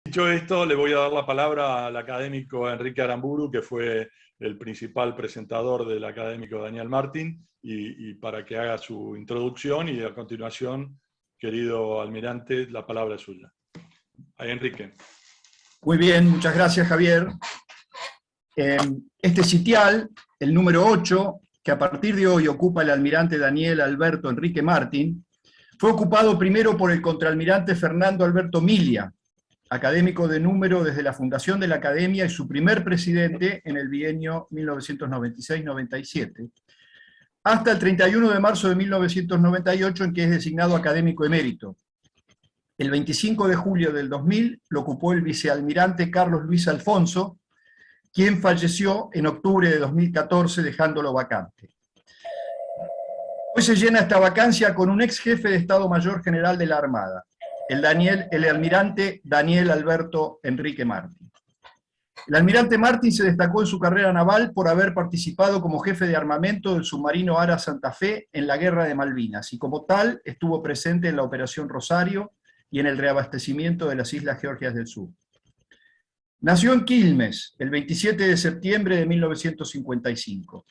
Dicho esto, le voy a dar la palabra al académico Enrique Aramburu, que fue el principal presentador del académico Daniel Martín, y para que haga su introducción y a continuación, querido almirante, la palabra es suya. Enrique. Muy bien, muchas gracias, Javier. Este sitial, el número 8, que a partir de hoy ocupa el almirante Daniel Alberto Enrique Martín, fue ocupado primero por el contraalmirante Fernando Alberto Milia, académico de número desde la fundación de la Academia y su primer presidente en el bienio 1996-97, hasta el 31 de marzo de 1998, en que es designado académico emérito. El 25 de julio del 2000 lo ocupó el vicealmirante Carlos Luis Alfonso, quien falleció en octubre de 2014 dejándolo vacante. Hoy se llena esta vacancia con un ex jefe de Estado Mayor General de la Armada, el almirante Daniel Alberto Enrique Martín. El almirante Martín se destacó en su carrera naval por haber participado como jefe de armamento del submarino Ara Santa Fe en la Guerra de Malvinas, y como tal estuvo presente en la Operación Rosario y en el reabastecimiento de las Islas Georgias del Sur. Nació en Quilmes el 27 de septiembre de 1955.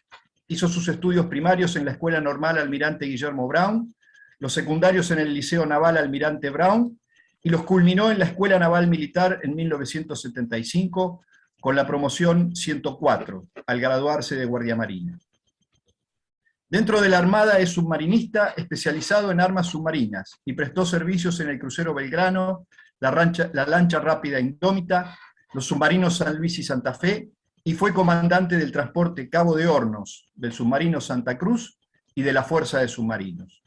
Hizo sus estudios primarios en la Escuela Normal Almirante Guillermo Brown, los secundarios en el Liceo Naval Almirante Brown, y los culminó en la Escuela Naval Militar en 1975 con la promoción 104, al graduarse de Guardia Marina. Dentro de la Armada es submarinista especializado en armas submarinas y prestó servicios en el crucero Belgrano, la lancha rápida Indómita, los submarinos San Luis y Santa Fe, y fue comandante del transporte Cabo de Hornos, del submarino Santa Cruz y de la Fuerza de Submarinos.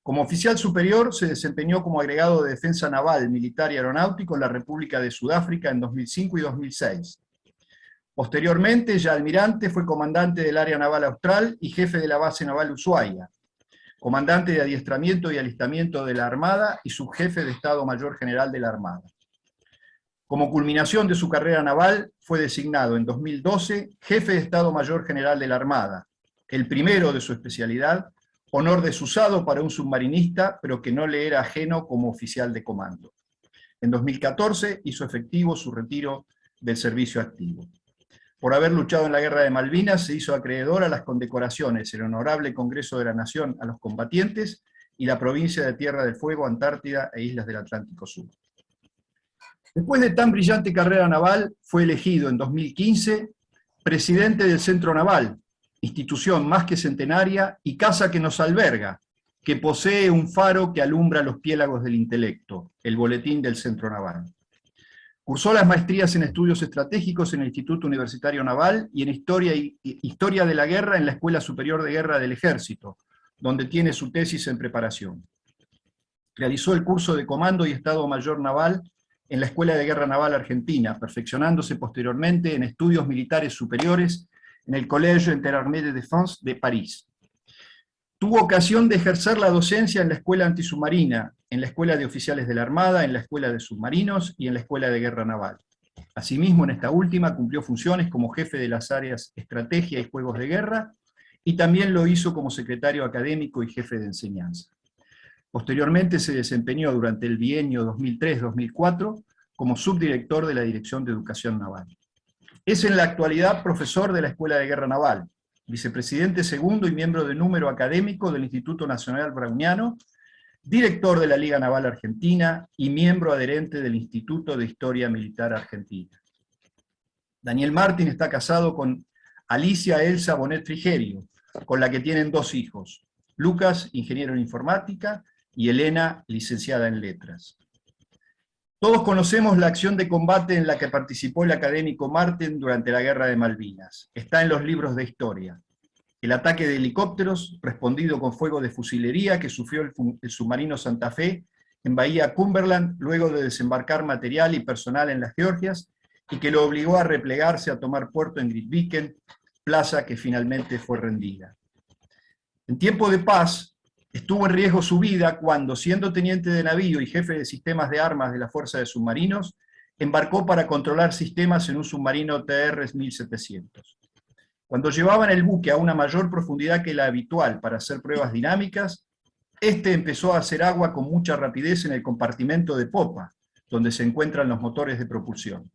Como oficial superior se desempeñó como agregado de Defensa Naval, Militar y Aeronáutico en la República de Sudáfrica en 2005 y 2006. Posteriormente, ya almirante, fue comandante del Área Naval Austral y jefe de la Base Naval Ushuaia, comandante de adiestramiento y alistamiento de la Armada y subjefe de Estado Mayor General de la Armada. Como culminación de su carrera naval, fue designado en 2012 jefe de Estado Mayor General de la Armada, el primero de su especialidad, honor desusado para un submarinista, pero que no le era ajeno como oficial de comando. En 2014 hizo efectivo su retiro del servicio activo. Por haber luchado en la Guerra de Malvinas, se hizo acreedor a las condecoraciones, el Honorable Congreso de la Nación a los combatientes y la provincia de Tierra del Fuego, Antártida e Islas del Atlántico Sur. Después de tan brillante carrera naval, fue elegido en 2015 presidente del Centro Naval, institución más que centenaria y casa que nos alberga, que posee un faro que alumbra los piélagos del intelecto, el Boletín del Centro Naval. Cursó las maestrías en estudios estratégicos en el Instituto Universitario Naval y en Historia de la Guerra en la Escuela Superior de Guerra del Ejército, donde tiene su tesis en preparación. Realizó el curso de Comando y Estado Mayor Naval en la Escuela de Guerra Naval Argentina, perfeccionándose posteriormente en estudios militares superiores en el Collège Interarmée de Défense de París. Tuvo ocasión de ejercer la docencia en la Escuela Antisubmarina, en la Escuela de Oficiales de la Armada, en la Escuela de Submarinos y en la Escuela de Guerra Naval. Asimismo, en esta última cumplió funciones como jefe de las áreas Estrategia y Juegos de Guerra, y también lo hizo como secretario académico y jefe de enseñanza. Posteriormente se desempeñó durante el bienio 2003-2004 como subdirector de la Dirección de Educación Naval. Es en la actualidad profesor de la Escuela de Guerra Naval, vicepresidente segundo y miembro de número académico del Instituto Nacional Browniano, director de la Liga Naval Argentina y miembro adherente del Instituto de Historia Militar Argentina. Daniel Martín está casado con Alicia Elsa Bonet Frigerio, con la que tienen 2 hijos, Lucas, ingeniero en informática, y Elena, licenciada en letras. Todos conocemos la acción de combate en la que participó el académico Martín durante la Guerra de Malvinas. Está en los libros de historia. El ataque de helicópteros, respondido con fuego de fusilería, que sufrió el submarino Santa Fe en Bahía Cumberland, luego de desembarcar material y personal en las Georgias, y que lo obligó a replegarse a tomar puerto en Grytviken, plaza que finalmente fue rendida. En tiempo de paz, estuvo en riesgo su vida cuando, siendo teniente de navío y jefe de sistemas de armas de la Fuerza de Submarinos, embarcó para controlar sistemas en un submarino TR-1700. Cuando llevaban el buque a una mayor profundidad que la habitual para hacer pruebas dinámicas, este empezó a hacer agua con mucha rapidez en el compartimento de popa, donde se encuentran los motores de propulsión.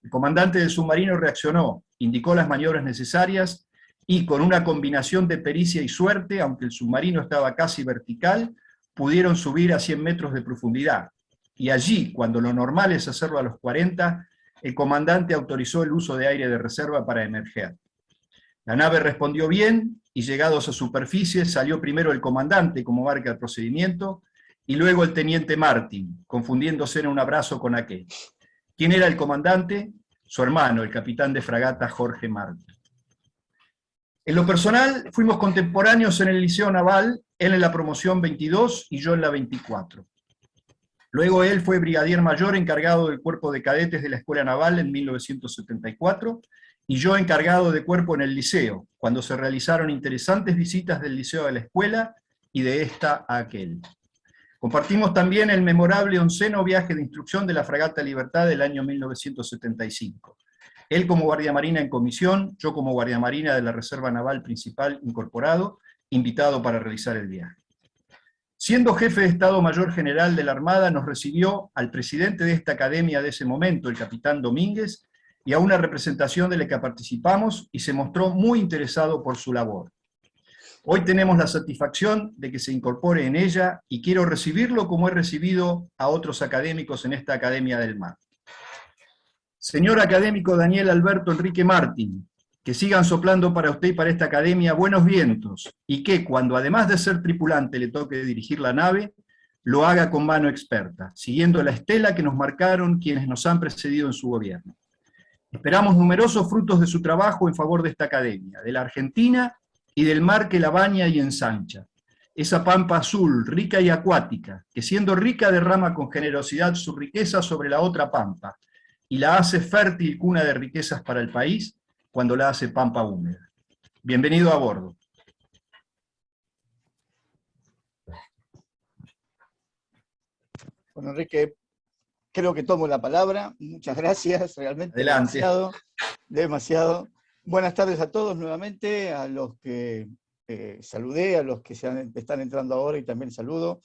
El comandante del submarino reaccionó, indicó las maniobras necesarias y con una combinación de pericia y suerte, aunque el submarino estaba casi vertical, pudieron subir a 100 metros de profundidad. Y allí, cuando lo normal es hacerlo a los 40, el comandante autorizó el uso de aire de reserva para emerger. La nave respondió bien y llegados a superficie salió primero el comandante, como marca el procedimiento, y luego el teniente Martin, confundiéndose en un abrazo con aquel. ¿Quién era el comandante? Su hermano, el capitán de fragata Jorge Martin. En lo personal, fuimos contemporáneos en el Liceo Naval, él en la promoción 22 y yo en la 24. Luego él fue brigadier mayor encargado del cuerpo de cadetes de la Escuela Naval en 1974, y yo encargado de cuerpo en el liceo, cuando se realizaron interesantes visitas del liceo a la escuela y de esta a aquel. Compartimos también el memorable 11º viaje de instrucción de la fragata Libertad del año 1975. Él como guardiamarina en comisión, yo como guardiamarina de la Reserva Naval Principal incorporado, invitado para realizar el viaje. Siendo jefe de Estado Mayor General de la Armada, nos recibió al presidente de esta academia de ese momento, el capitán Domínguez, y a una representación de la que participamos, y se mostró muy interesado por su labor. Hoy tenemos la satisfacción de que se incorpore en ella, y quiero recibirlo como he recibido a otros académicos en esta Academia del Mar. Señor académico Daniel Alberto Enrique Martin, que sigan soplando para usted y para esta academia buenos vientos, y que cuando además de ser tripulante le toque dirigir la nave, lo haga con mano experta, siguiendo la estela que nos marcaron quienes nos han precedido en su gobierno. Esperamos numerosos frutos de su trabajo en favor de esta academia, de la Argentina y del mar que la baña y ensancha. Esa pampa azul, rica y acuática, que siendo rica derrama con generosidad su riqueza sobre la otra pampa, y la hace fértil cuna de riquezas para el país, cuando la hace pampa húmeda. Bienvenido a bordo. Bueno, Enrique, creo que tomo la palabra. Muchas gracias, realmente. Adelante. Demasiado. Buenas tardes a todos nuevamente, a los que saludé, a los que están entrando ahora y también saludo.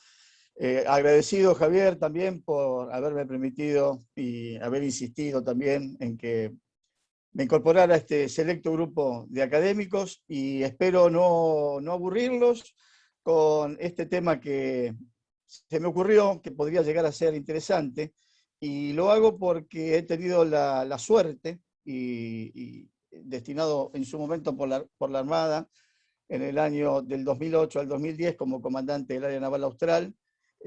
Agradecido, Javier, también por haberme permitido y haber insistido también en que me incorporara a este selecto grupo de académicos, y espero no aburrirlos con este tema que se me ocurrió que podría llegar a ser interesante, y lo hago porque he tenido la suerte, y destinado en su momento por la Armada, en el año del 2008 al 2010 como comandante del área naval austral,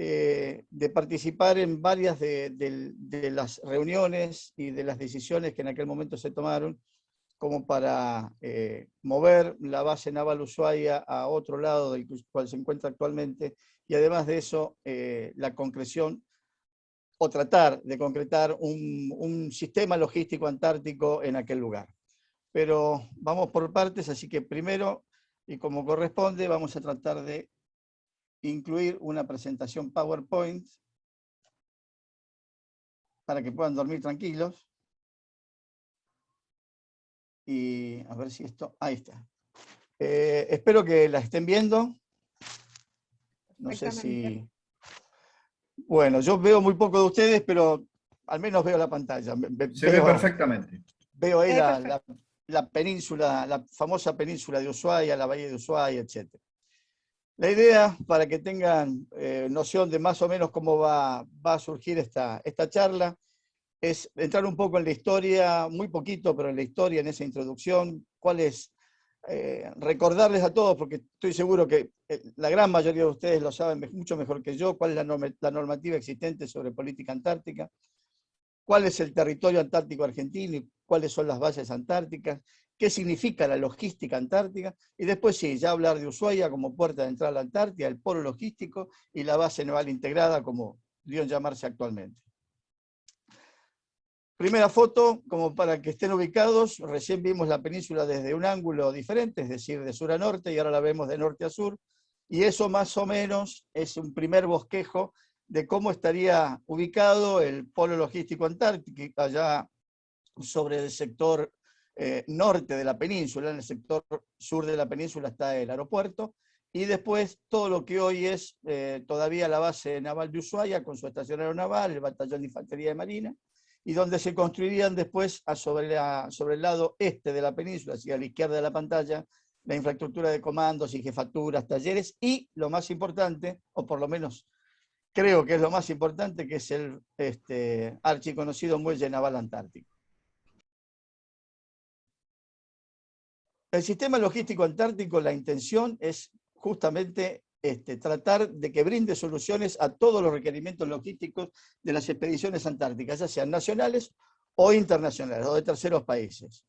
de participar en varias de las reuniones y de las decisiones que en aquel momento se tomaron como para mover la base naval Ushuaia a otro lado del cual se encuentra actualmente, y además de eso la concreción o tratar de concretar un sistema logístico antártico en aquel lugar. Pero vamos por partes, así que primero, y como corresponde, vamos a tratar de incluir una presentación PowerPoint para que puedan dormir tranquilos. Y a ver si esto... Ahí está. Espero que la estén viendo. No sé si... Bueno, yo veo muy poco de ustedes, pero al menos veo la pantalla. Se ve perfectamente. Veo ahí la península, la famosa península de Ushuaia, la bahía de Ushuaia, etc. La idea, para que tengan noción de más o menos cómo va a surgir esta charla, es entrar un poco en la historia, muy poquito, pero en la historia, en esa introducción, recordarles a todos, porque estoy seguro que la gran mayoría de ustedes lo saben mucho mejor que yo, cuál es la normativa existente sobre política antártica, cuál es el territorio antártico argentino y cuáles son las bases antárticas, qué significa la logística antártica, y después sí, ya hablar de Ushuaia como puerta de entrada a la Antártida, el polo logístico y la base naval integrada, como dio en llamarse actualmente. Primera foto, como para que estén ubicados, recién vimos la península desde un ángulo diferente, es decir, de sur a norte, y ahora la vemos de norte a sur, y eso más o menos es un primer bosquejo de cómo estaría ubicado el polo logístico antártico, allá sobre el sector norte de la península. En el sector sur de la península está el aeropuerto, y después todo lo que hoy es todavía la base naval de Ushuaia, con su estación aeronaval, el batallón de infantería de marina, y donde se construirían después sobre el lado este de la península, hacia la izquierda de la pantalla, la infraestructura de comandos y jefaturas, talleres, y lo más importante, o por lo menos creo que es lo más importante, que es el archiconocido muelle naval antártico. El sistema logístico antártico, la intención es justamente tratar de que brinde soluciones a todos los requerimientos logísticos de las expediciones antárticas, ya sean nacionales o internacionales, o de terceros países.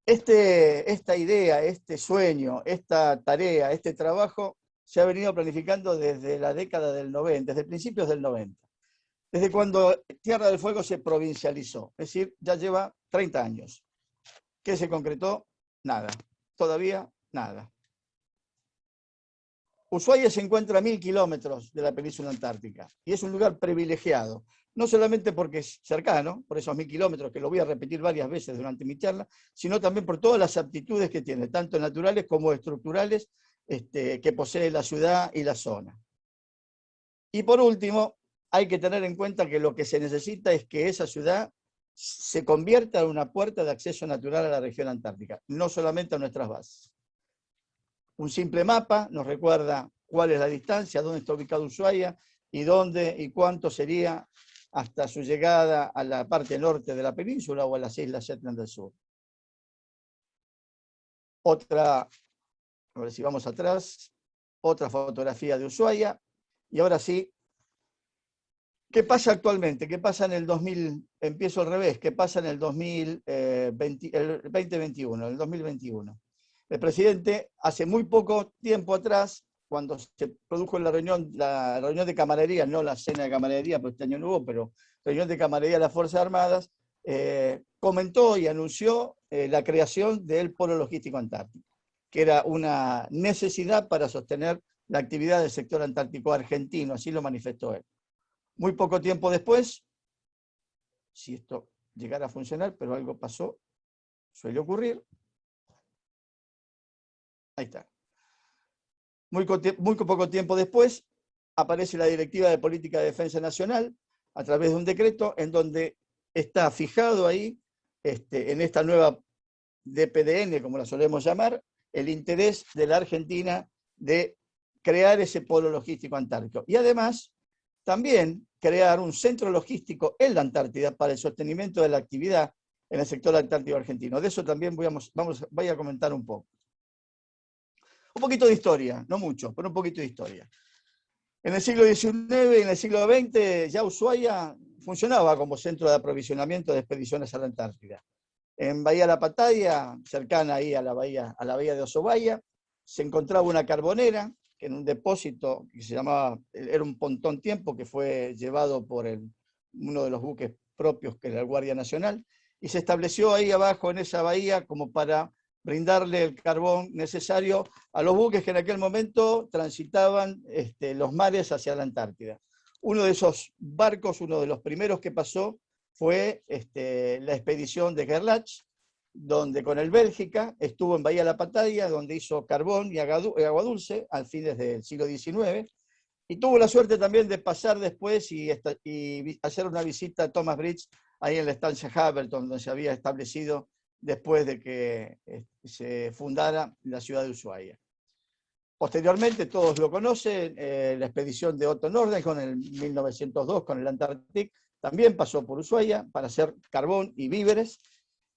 Esta idea, este sueño, esta tarea, este trabajo, se ha venido planificando desde la década del 90, desde principios del 90, desde cuando Tierra del Fuego se provincializó, es decir, ya lleva 30 años. ¿Qué se concretó? Nada, todavía nada. Ushuaia se encuentra a 1000 kilómetros de la península antártica y es un lugar privilegiado, no solamente porque es cercano, por esos 1000 kilómetros, que lo voy a repetir varias veces durante mi charla, sino también por todas las aptitudes que tiene, tanto naturales como estructurales, que posee la ciudad y la zona. Y por último, hay que tener en cuenta que lo que se necesita es que esa ciudad se convierta en una puerta de acceso natural a la región antártica, no solamente a nuestras bases. Un simple mapa nos recuerda cuál es la distancia, dónde está ubicado Ushuaia y dónde y cuánto sería hasta su llegada a la parte norte de la península o a las islas Shetland del Sur. Otra, a ver si vamos atrás, otra fotografía de Ushuaia. Y ahora sí, ¿qué pasa actualmente? ¿Qué pasa en el 2000? Empiezo al revés. ¿Qué pasa en el 2021, el 2021? El presidente, hace muy poco tiempo atrás, cuando se produjo la reunión de camaradería, no la cena de camaradería, porque este año no hubo, pero reunión de camaradería de las Fuerzas Armadas, comentó y anunció la creación del Polo Logístico Antártico, que era una necesidad para sostener la actividad del sector antártico argentino, así lo manifestó él. Muy poco tiempo después, si esto llegara a funcionar, pero algo pasó, suele ocurrir. Ahí está. Muy poco tiempo después, aparece la Directiva de Política de Defensa Nacional, a través de un decreto en donde está fijado ahí, en esta nueva DPDN, como la solemos llamar, el interés de la Argentina de crear ese polo logístico antártico. Y además, también crear un centro logístico en la Antártida para el sostenimiento de la actividad en el sector antártico argentino. De eso también voy a comentar un poco. Un poquito de historia, no mucho, pero un poquito de historia. En el siglo XIX y en el siglo XX ya Ushuaia funcionaba como centro de aprovisionamiento de expediciones a la Antártida. En Bahía La Patadia, cercana ahí a la bahía de Osobaya, se encontraba una carbonera, que en un depósito que se llamaba, era un pontón tiempo, que fue llevado por uno de los buques propios, que era el Guardia Nacional, y se estableció ahí abajo en esa bahía como para brindarle el carbón necesario a los buques que en aquel momento transitaban los mares hacia la Antártida. Uno de esos barcos, uno de los primeros que pasó, fue la expedición de Gerlach, donde con el Bélgica estuvo en Bahía La Patadia, donde hizo carbón y agua dulce al fines del siglo XIX, y tuvo la suerte también de pasar después y hacer una visita a Thomas Bridge, ahí en la estancia Haverton, donde se había establecido después de que se fundara la ciudad de Ushuaia. Posteriormente, todos lo conocen, la expedición de Otto Nordensson en 1902 con el Antarctic también pasó por Ushuaia para hacer carbón y víveres,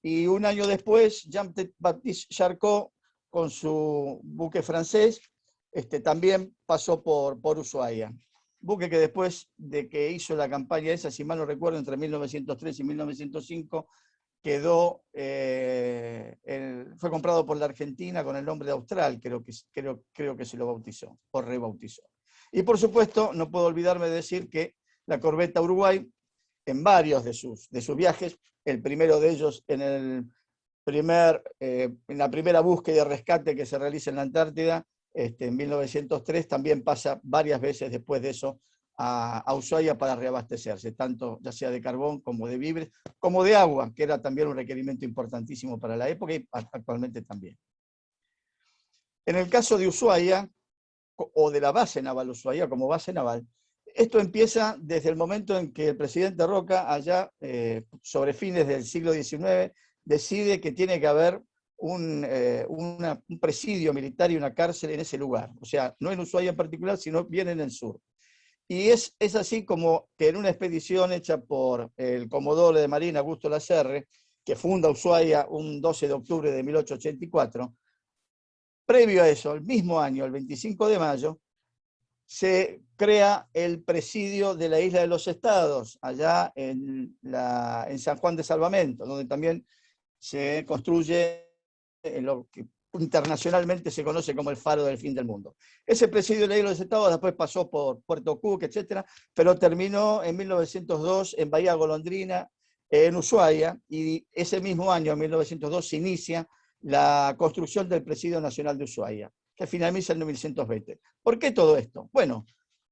y un año después, Jean-Baptiste Charcot, con su buque francés, también pasó por Ushuaia. Buque que después de que hizo la campaña esa, si mal no recuerdo, entre 1903 y 1905, fue comprado por la Argentina con el nombre de Austral, creo que se lo bautizó, o rebautizó. Y por supuesto, no puedo olvidarme de decir que la corbeta Uruguay, en varios de sus viajes, el primero de ellos en la primera búsqueda y rescate que se realiza en la Antártida, en 1903, también pasa varias veces después de eso a Ushuaia para reabastecerse, tanto ya sea de carbón como de víveres, como de agua, que era también un requerimiento importantísimo para la época y actualmente también. En el caso de Ushuaia, o de la base naval Ushuaia como base naval, esto empieza desde el momento en que el presidente Roca, allá sobre fines del siglo XIX, decide que tiene que haber un presidio militar y una cárcel en ese lugar. O sea, no en Ushuaia en particular, sino bien en el sur. Y es así como que en una expedición hecha por el comodoro de Marina Augusto Lacerre, que funda Ushuaia un 12 de octubre de 1884, previo a eso, el mismo año, el 25 de mayo, se crea el presidio de la Isla de los Estados, allá en San Juan de Salvamento, donde también se construye en lo que internacionalmente se conoce como el faro del fin del mundo. Ese presidio de la Isla de los Estados después pasó por Puerto Cook, etc., pero terminó en 1902 en Bahía Golondrina, en Ushuaia, y ese mismo año, en 1902, se inicia la construcción del Presidio Nacional de Ushuaia, que finaliza en 1920. ¿Por qué todo esto? Bueno,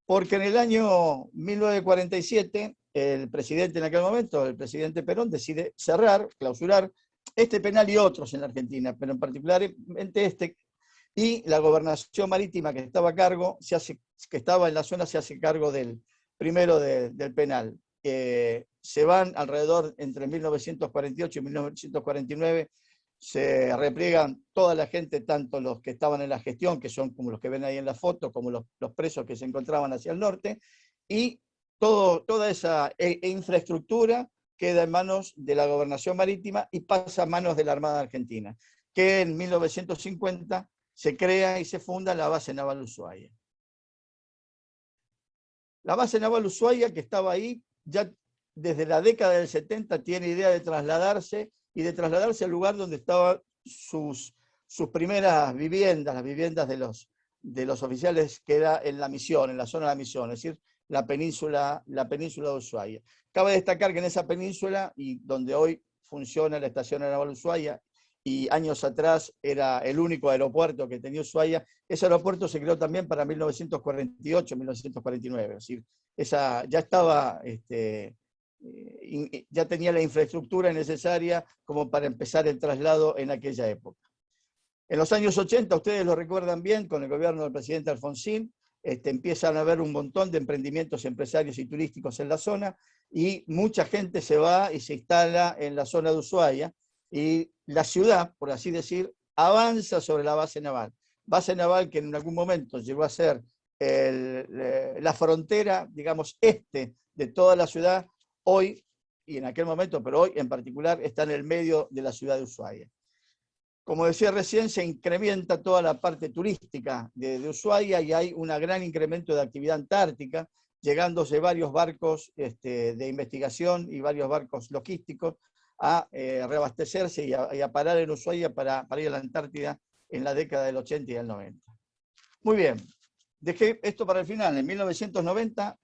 porque en el año 1947, el presidente en aquel momento, el presidente Perón, decide cerrar, clausurar este penal y otros en la Argentina, pero en particularmente este, y la gobernación marítima que estaba a cargo, que estaba en la zona, se hace cargo del primero del penal. Se van alrededor entre 1948 y 1949, se repliegan toda la gente, tanto los que estaban en la gestión, que son como los que ven ahí en la foto, como los presos que se encontraban hacia el norte, y toda esa infraestructura queda en manos de la gobernación marítima y pasa a manos de la Armada Argentina, que en 1950 se crea y se funda la base naval Ushuaia. La base naval Ushuaia, que estaba ahí, ya desde la década del 70 tiene idea de trasladarse al lugar donde estaban sus primeras viviendas, las viviendas de los oficiales, que era en la Misión, en la zona de la Misión, es decir, la península de Ushuaia. Cabe destacar que en esa península, y donde hoy funciona la estación naval Ushuaia, y años atrás era el único aeropuerto que tenía Ushuaia, ese aeropuerto se creó también para 1948-1949, es decir, ya estaba, ya tenía la infraestructura necesaria como para empezar el traslado en aquella época. En los años 80, ustedes lo recuerdan bien, con el gobierno del presidente Alfonsín, empiezan a haber un montón de emprendimientos empresarios y turísticos en la zona, y mucha gente se va y se instala en la zona de Ushuaia, y la ciudad, por así decir, avanza sobre la base naval que en algún momento llegó a ser la frontera, digamos, de toda la ciudad, hoy, y en aquel momento, pero hoy en particular, está en el medio de la ciudad de Ushuaia. Como decía recién, se incrementa toda la parte turística de Ushuaia y hay un gran incremento de actividad antártica, llegándose varios barcos de investigación y varios barcos logísticos a reabastecerse y a parar en Ushuaia para ir a la Antártida en la década del 80 y del 90. Muy bien, dejé esto para el final. En 1990,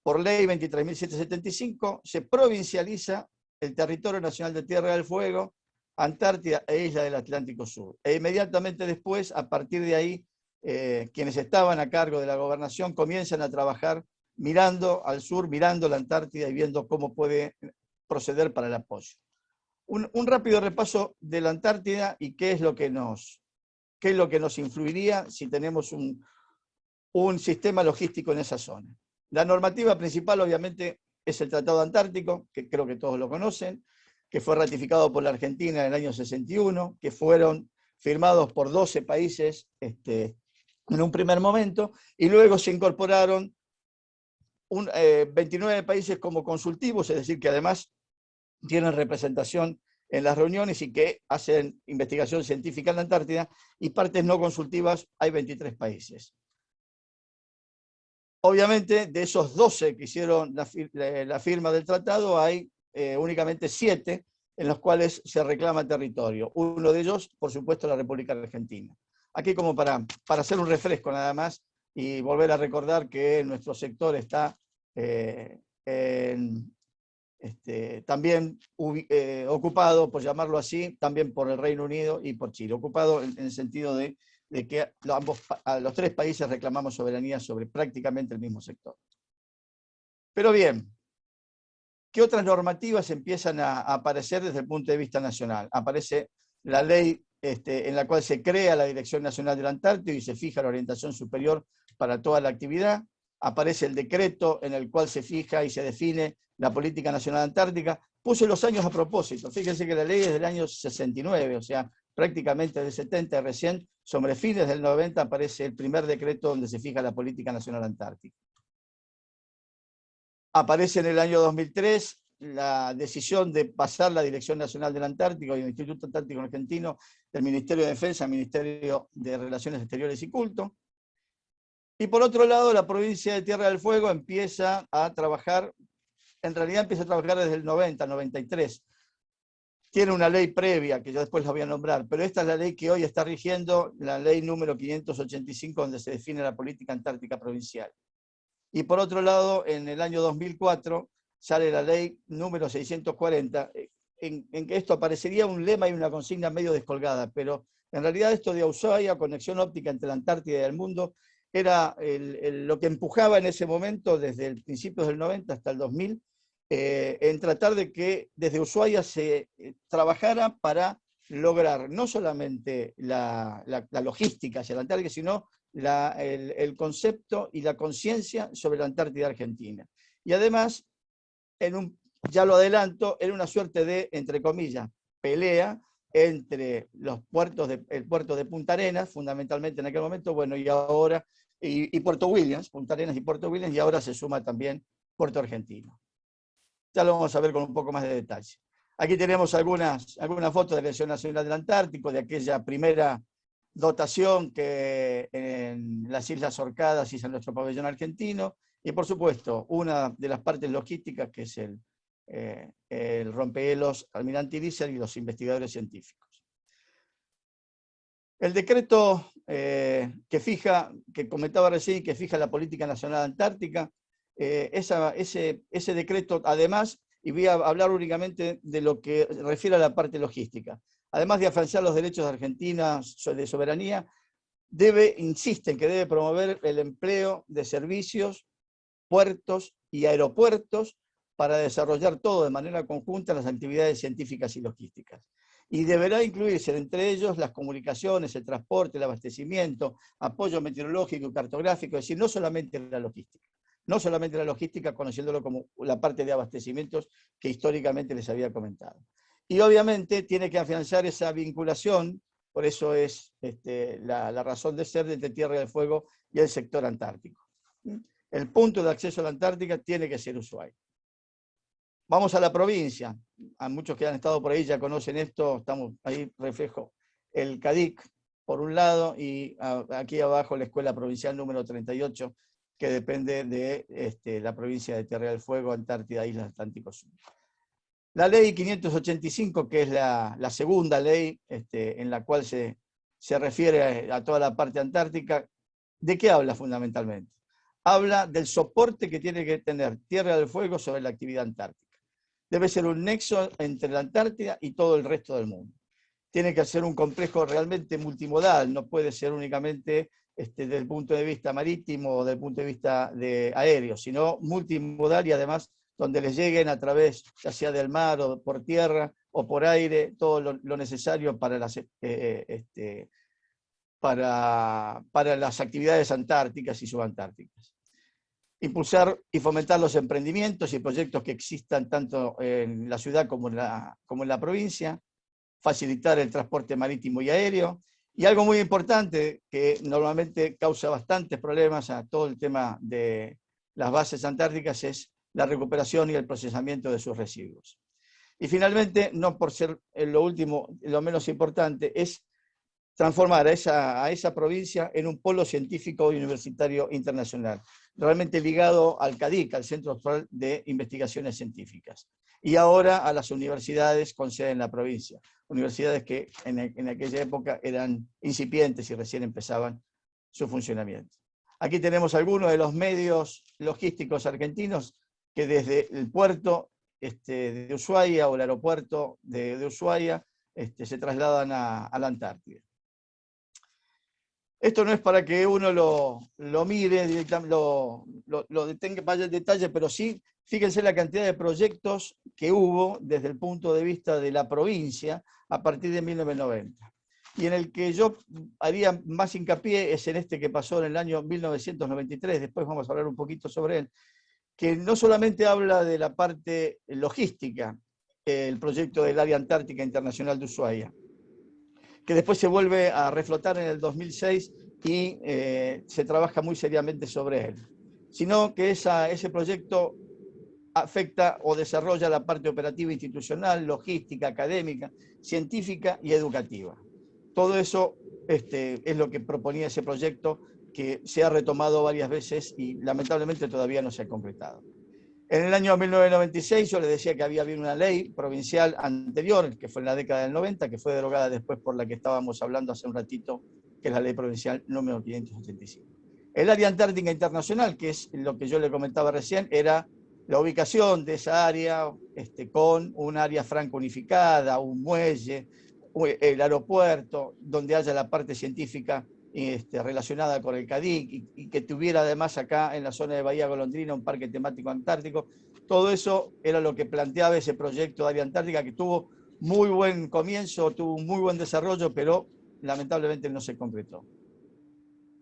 por ley 23.775, se provincializa el territorio nacional de Tierra del Fuego, Antártida e Isla del Atlántico Sur. E inmediatamente después, a partir de ahí, quienes estaban a cargo de la gobernación comienzan a trabajar mirando al sur, mirando la Antártida y viendo cómo puede proceder para el apoyo. Un rápido repaso de la Antártida y qué es lo que nos influiría si tenemos un sistema logístico en esa zona. La normativa principal, obviamente, es el Tratado Antártico, que creo que todos lo conocen, que fue ratificado por la Argentina en el año 61, que fueron firmados por 12 países en un primer momento, y luego se incorporaron 29 países como consultivos, es decir, que además tienen representación en las reuniones y que hacen investigación científica en la Antártida, y partes no consultivas hay 23 países. Obviamente, de esos 12 que hicieron la firma del tratado, hay únicamente 7 en los cuales se reclama territorio. Uno de ellos, por supuesto, la República Argentina. Aquí como para hacer un refresco nada más y volver a recordar que nuestro sector está también ocupado, por llamarlo así, también por el Reino Unido y por Chile. Ocupado en el sentido de que los 3 países reclamamos soberanía sobre prácticamente el mismo sector. Pero bien, ¿qué otras normativas empiezan a aparecer desde el punto de vista nacional? Aparece la ley en la cual se crea la Dirección Nacional del Antártico y se fija la orientación superior para toda la actividad. Aparece el decreto en el cual se fija y se define la Política Nacional Antártica. Puse los años a propósito. Fíjense que la ley es del año 69, o sea, prácticamente del 70, recién, sobre fines del 90, aparece el primer decreto donde se fija la Política Nacional Antártica. Aparece en el año 2003 la decisión de pasar la Dirección Nacional del Antártico y el Instituto Antártico Argentino del Ministerio de Defensa al Ministerio de Relaciones Exteriores y Culto. Y por otro lado, la provincia de Tierra del Fuego empieza a trabajar, en realidad empieza a trabajar desde el 90, 93. Tiene una ley previa, que yo después la voy a nombrar, pero esta es la ley que hoy está rigiendo, la ley número 585, donde se define la política antártica provincial. Y por otro lado, en el año 2004, sale la ley número 640, en que esto aparecería un lema y una consigna medio descolgada, pero en realidad esto de Ushuaia, conexión óptica entre la Antártida y el mundo, era lo que empujaba en ese momento, desde el principio del 90 hasta el 2000, en tratar de que desde Ushuaia se trabajara para lograr no solamente la logística hacia la Antártida, sino el concepto y la conciencia sobre la Antártida Argentina. Y además, ya lo adelanto, era una suerte de, entre comillas, pelea entre los puertos, el puerto de Punta Arenas, fundamentalmente en aquel momento, bueno, y ahora, y Puerto Williams, Punta Arenas y Puerto Williams, y ahora se suma también Puerto Argentino. Ya lo vamos a ver con un poco más de detalle. Aquí tenemos algunas fotos de la Dirección Nacional del Antártico, de aquella primera dotación que en las Islas Orcadas hizo nuestro pabellón argentino, y por supuesto, una de las partes logísticas que es el rompehielos Almirante Irizar y los investigadores científicos. El decreto que comentaba recién, que fija la Política Nacional Antártica, ese decreto, además, y voy a hablar únicamente de lo que refiere a la parte logística, además de afianzar los derechos de Argentina de soberanía, insiste en que debe promover el empleo de servicios, puertos y aeropuertos para desarrollar todo de manera conjunta las actividades científicas y logísticas. Y deberá incluirse entre ellos las comunicaciones, el transporte, el abastecimiento, apoyo meteorológico y cartográfico, es decir, no solamente la logística, conociéndolo como la parte de abastecimientos que históricamente les había comentado. Y obviamente tiene que afianzar esa vinculación, por eso es la razón de ser entre Tierra del Fuego y el sector antártico. El punto de acceso a la Antártica tiene que ser Ushuaia. Vamos a la provincia. A muchos que han estado por ahí ya conocen esto. Estamos ahí, reflejo el CADIC, por un lado, y aquí abajo la Escuela Provincial número 38, que depende de la provincia de Tierra del Fuego, Antártida, Islas Atlántico Sur. La ley 585, que es la segunda ley en la cual se refiere a toda la parte antártica, ¿de qué habla fundamentalmente? Habla del soporte que tiene que tener Tierra del Fuego sobre la actividad antártica. Debe ser un nexo entre la Antártida y todo el resto del mundo. Tiene que ser un complejo realmente multimodal, no puede ser únicamente desde el punto de vista marítimo o desde el punto de vista aéreo, sino multimodal y además donde les lleguen a través, ya sea del mar o por tierra o por aire, todo lo necesario para las actividades antárticas y subantárticas. Impulsar y fomentar los emprendimientos y proyectos que existan tanto en la ciudad como en la provincia, facilitar el transporte marítimo y aéreo, y algo muy importante que normalmente causa bastantes problemas a todo el tema de las bases antárticas es la recuperación y el procesamiento de sus residuos. Y finalmente, no por ser lo último, lo menos importante, es transformar a esa provincia en un polo científico y universitario internacional, realmente ligado al CADIC, al Centro Austral de Investigaciones Científicas, y ahora a las universidades con sede en la provincia, universidades que en aquella época eran incipientes y recién empezaban su funcionamiento. Aquí tenemos algunos de los medios logísticos argentinos que desde el puerto de Ushuaia o el aeropuerto de Ushuaia se trasladan a la Antártida. Esto no es para que uno lo mire, vaya en detalle, pero sí, fíjense la cantidad de proyectos que hubo desde el punto de vista de la provincia a partir de 1990. y en el que yo haría más hincapié es en este que pasó en el año 1993, después vamos a hablar un poquito sobre él, que no solamente habla de la parte logística, el proyecto del Área Antártica Internacional de Ushuaia, que después se vuelve a reflotar en el 2006 y se trabaja muy seriamente sobre él, sino que ese proyecto afecta o desarrolla la parte operativa institucional, logística, académica, científica y educativa. Todo eso es lo que proponía ese proyecto, que se ha retomado varias veces y lamentablemente todavía no se ha concretado. En el año 1996 yo les decía que había habido una ley provincial anterior, que fue en la década del 90, que fue derogada después por la que estábamos hablando hace un ratito, que es la ley provincial número 585. El Área Antártica Internacional, que es lo que yo le comentaba recién, era la ubicación de esa área con un área franco unificada, un muelle, el aeropuerto, donde haya la parte científica relacionada con el CADIC y que tuviera además acá en la zona de Bahía Golondrina un parque temático antártico. Todo eso era lo que planteaba ese proyecto de Área Antártica, que tuvo muy buen comienzo, tuvo un muy buen desarrollo, pero lamentablemente no se concretó.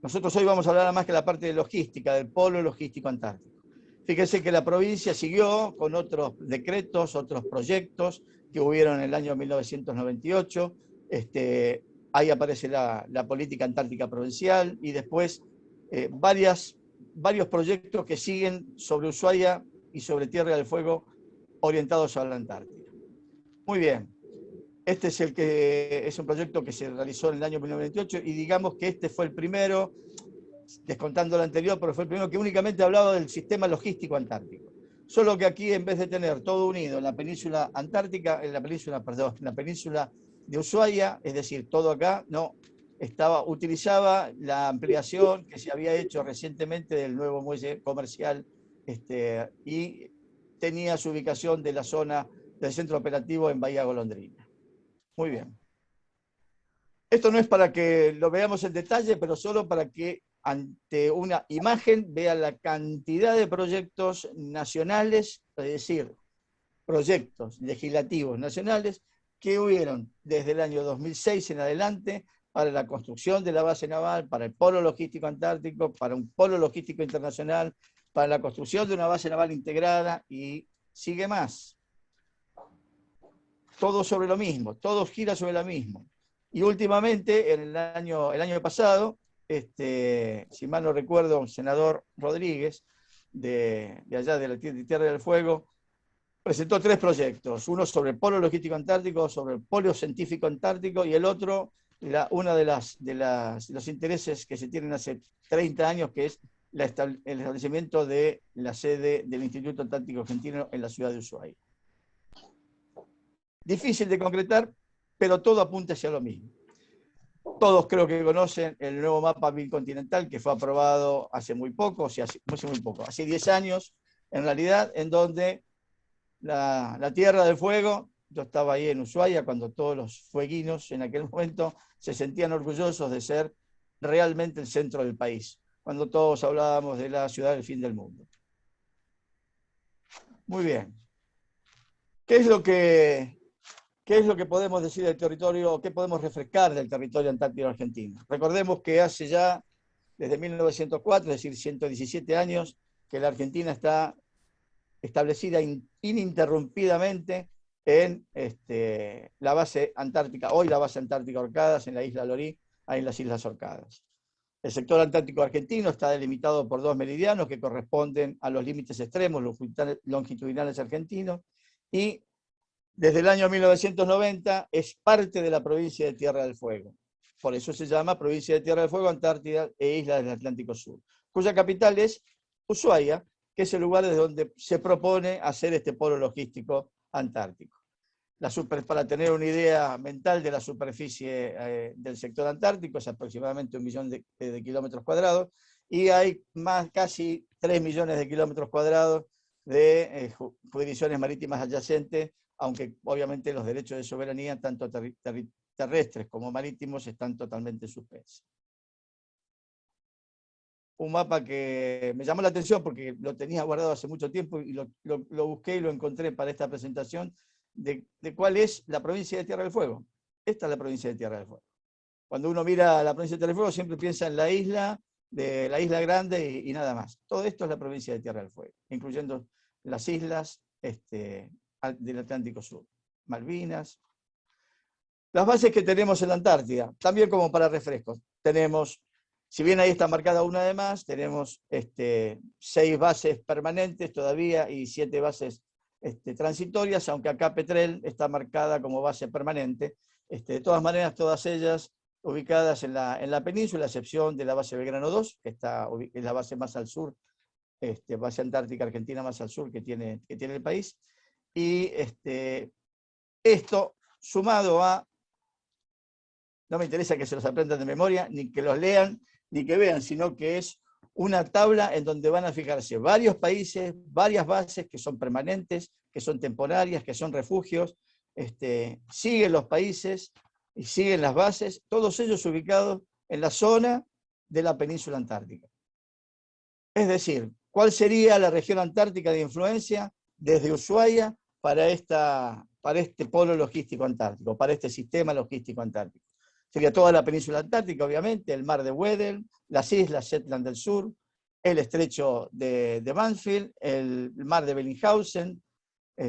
Nosotros hoy vamos a hablar más que la parte de logística, del polo logístico antártico. Fíjense que la provincia siguió con otros decretos, otros proyectos que hubieron en el año 1998. Ahí aparece la política antártica provincial y después varios proyectos que siguen sobre Ushuaia y sobre Tierra del Fuego orientados a la Antártida. Muy bien. Este es un proyecto que se realizó en el año 1998 y digamos que este fue el primero, descontando el anterior, pero fue el primero que únicamente hablaba del sistema logístico antártico. Solo que aquí, en vez de tener todo unido en la península antártica, en la península de Ushuaia, es decir, todo acá, no, utilizaba la ampliación que se había hecho recientemente del nuevo muelle comercial y tenía su ubicación de la zona del centro operativo en Bahía Golondrina. Muy bien. Esto no es para que lo veamos en detalle, pero solo para que ante una imagen vea la cantidad de proyectos nacionales, es decir, proyectos legislativos nacionales que hubieron desde el año 2006 en adelante para la construcción de la base naval, para el polo logístico antártico, para un polo logístico internacional, para la construcción de una base naval integrada y sigue más. Todo sobre lo mismo, todo gira sobre lo mismo. Y últimamente, el año pasado, si mal no recuerdo, el senador Rodríguez, de allá de la Tierra del Fuego, presentó 3 proyectos, uno sobre el polo logístico antártico, sobre el polo científico antártico, y el otro, uno de los intereses que se tienen hace 30 años, que es el establecimiento de la sede del Instituto Antártico Argentino en la ciudad de Ushuaia. Difícil de concretar, pero todo apunta hacia lo mismo. Todos creo que conocen el nuevo mapa bicontinental que fue aprobado hace muy poco, hace 10 años, en realidad, en donde la Tierra del Fuego, yo estaba ahí en Ushuaia cuando todos los fueguinos en aquel momento se sentían orgullosos de ser realmente el centro del país, cuando todos hablábamos de la ciudad del fin del mundo. Muy bien. ¿Qué es lo que podemos decir del territorio, qué podemos refrescar del territorio antártico argentino? Recordemos que hace ya, desde 1904, es decir, 117 años, que la Argentina está establecida ininterrumpidamente en la base antártica, hoy la base antártica Orcadas, en la isla Lorí, ahí en las Islas Orcadas. El sector antártico argentino está delimitado por 2 meridianos que corresponden a los límites extremos longitudinales argentinos y desde el año 1990 es parte de la provincia de Tierra del Fuego. Por eso se llama Provincia de Tierra del Fuego, Antártida e Islas del Atlántico Sur, cuya capital es Ushuaia, que es el lugar desde donde se propone hacer este polo logístico antártico. Para tener una idea mental de la superficie del sector antártico, es aproximadamente 1 millón de kilómetros cuadrados, y hay casi 3 millones de kilómetros cuadrados de jurisdicciones marítimas adyacentes, aunque obviamente los derechos de soberanía, tanto terrestres como marítimos, están totalmente suspensos. Un mapa que me llamó la atención porque lo tenía guardado hace mucho tiempo y lo busqué y lo encontré para esta presentación, de cuál es la provincia de Tierra del Fuego. Esta es la provincia de Tierra del Fuego. Cuando uno mira la provincia de Tierra del Fuego siempre piensa en la isla grande y nada más. Todo esto es la provincia de Tierra del Fuego, incluyendo las islas del Atlántico Sur, Malvinas. Las bases que tenemos en la Antártida, también como para refrescos, tenemos, si bien ahí está marcada una de más, tenemos 6 bases permanentes todavía y 7 bases transitorias, aunque acá Petrel está marcada como base permanente. De todas maneras, todas ellas ubicadas en la península, a excepción de la base Belgrano 2, que es la base más al sur, base antártica argentina más al sur que tiene el país. Y esto sumado a, no me interesa que se los aprendan de memoria, ni que los lean, ni que vean, sino que es una tabla en donde van a fijarse varios países, varias bases que son permanentes, que son temporarias, que son refugios, siguen los países y siguen las bases, todos ellos ubicados en la zona de la península antártica. Es decir, ¿cuál sería la región antártica de influencia desde Ushuaia para este polo logístico antártico, para este sistema logístico antártico? Sería toda la península antártica, obviamente, el mar de Weddell, las islas Shetland del Sur, el estrecho de Mansfield, el mar de Bellinghausen,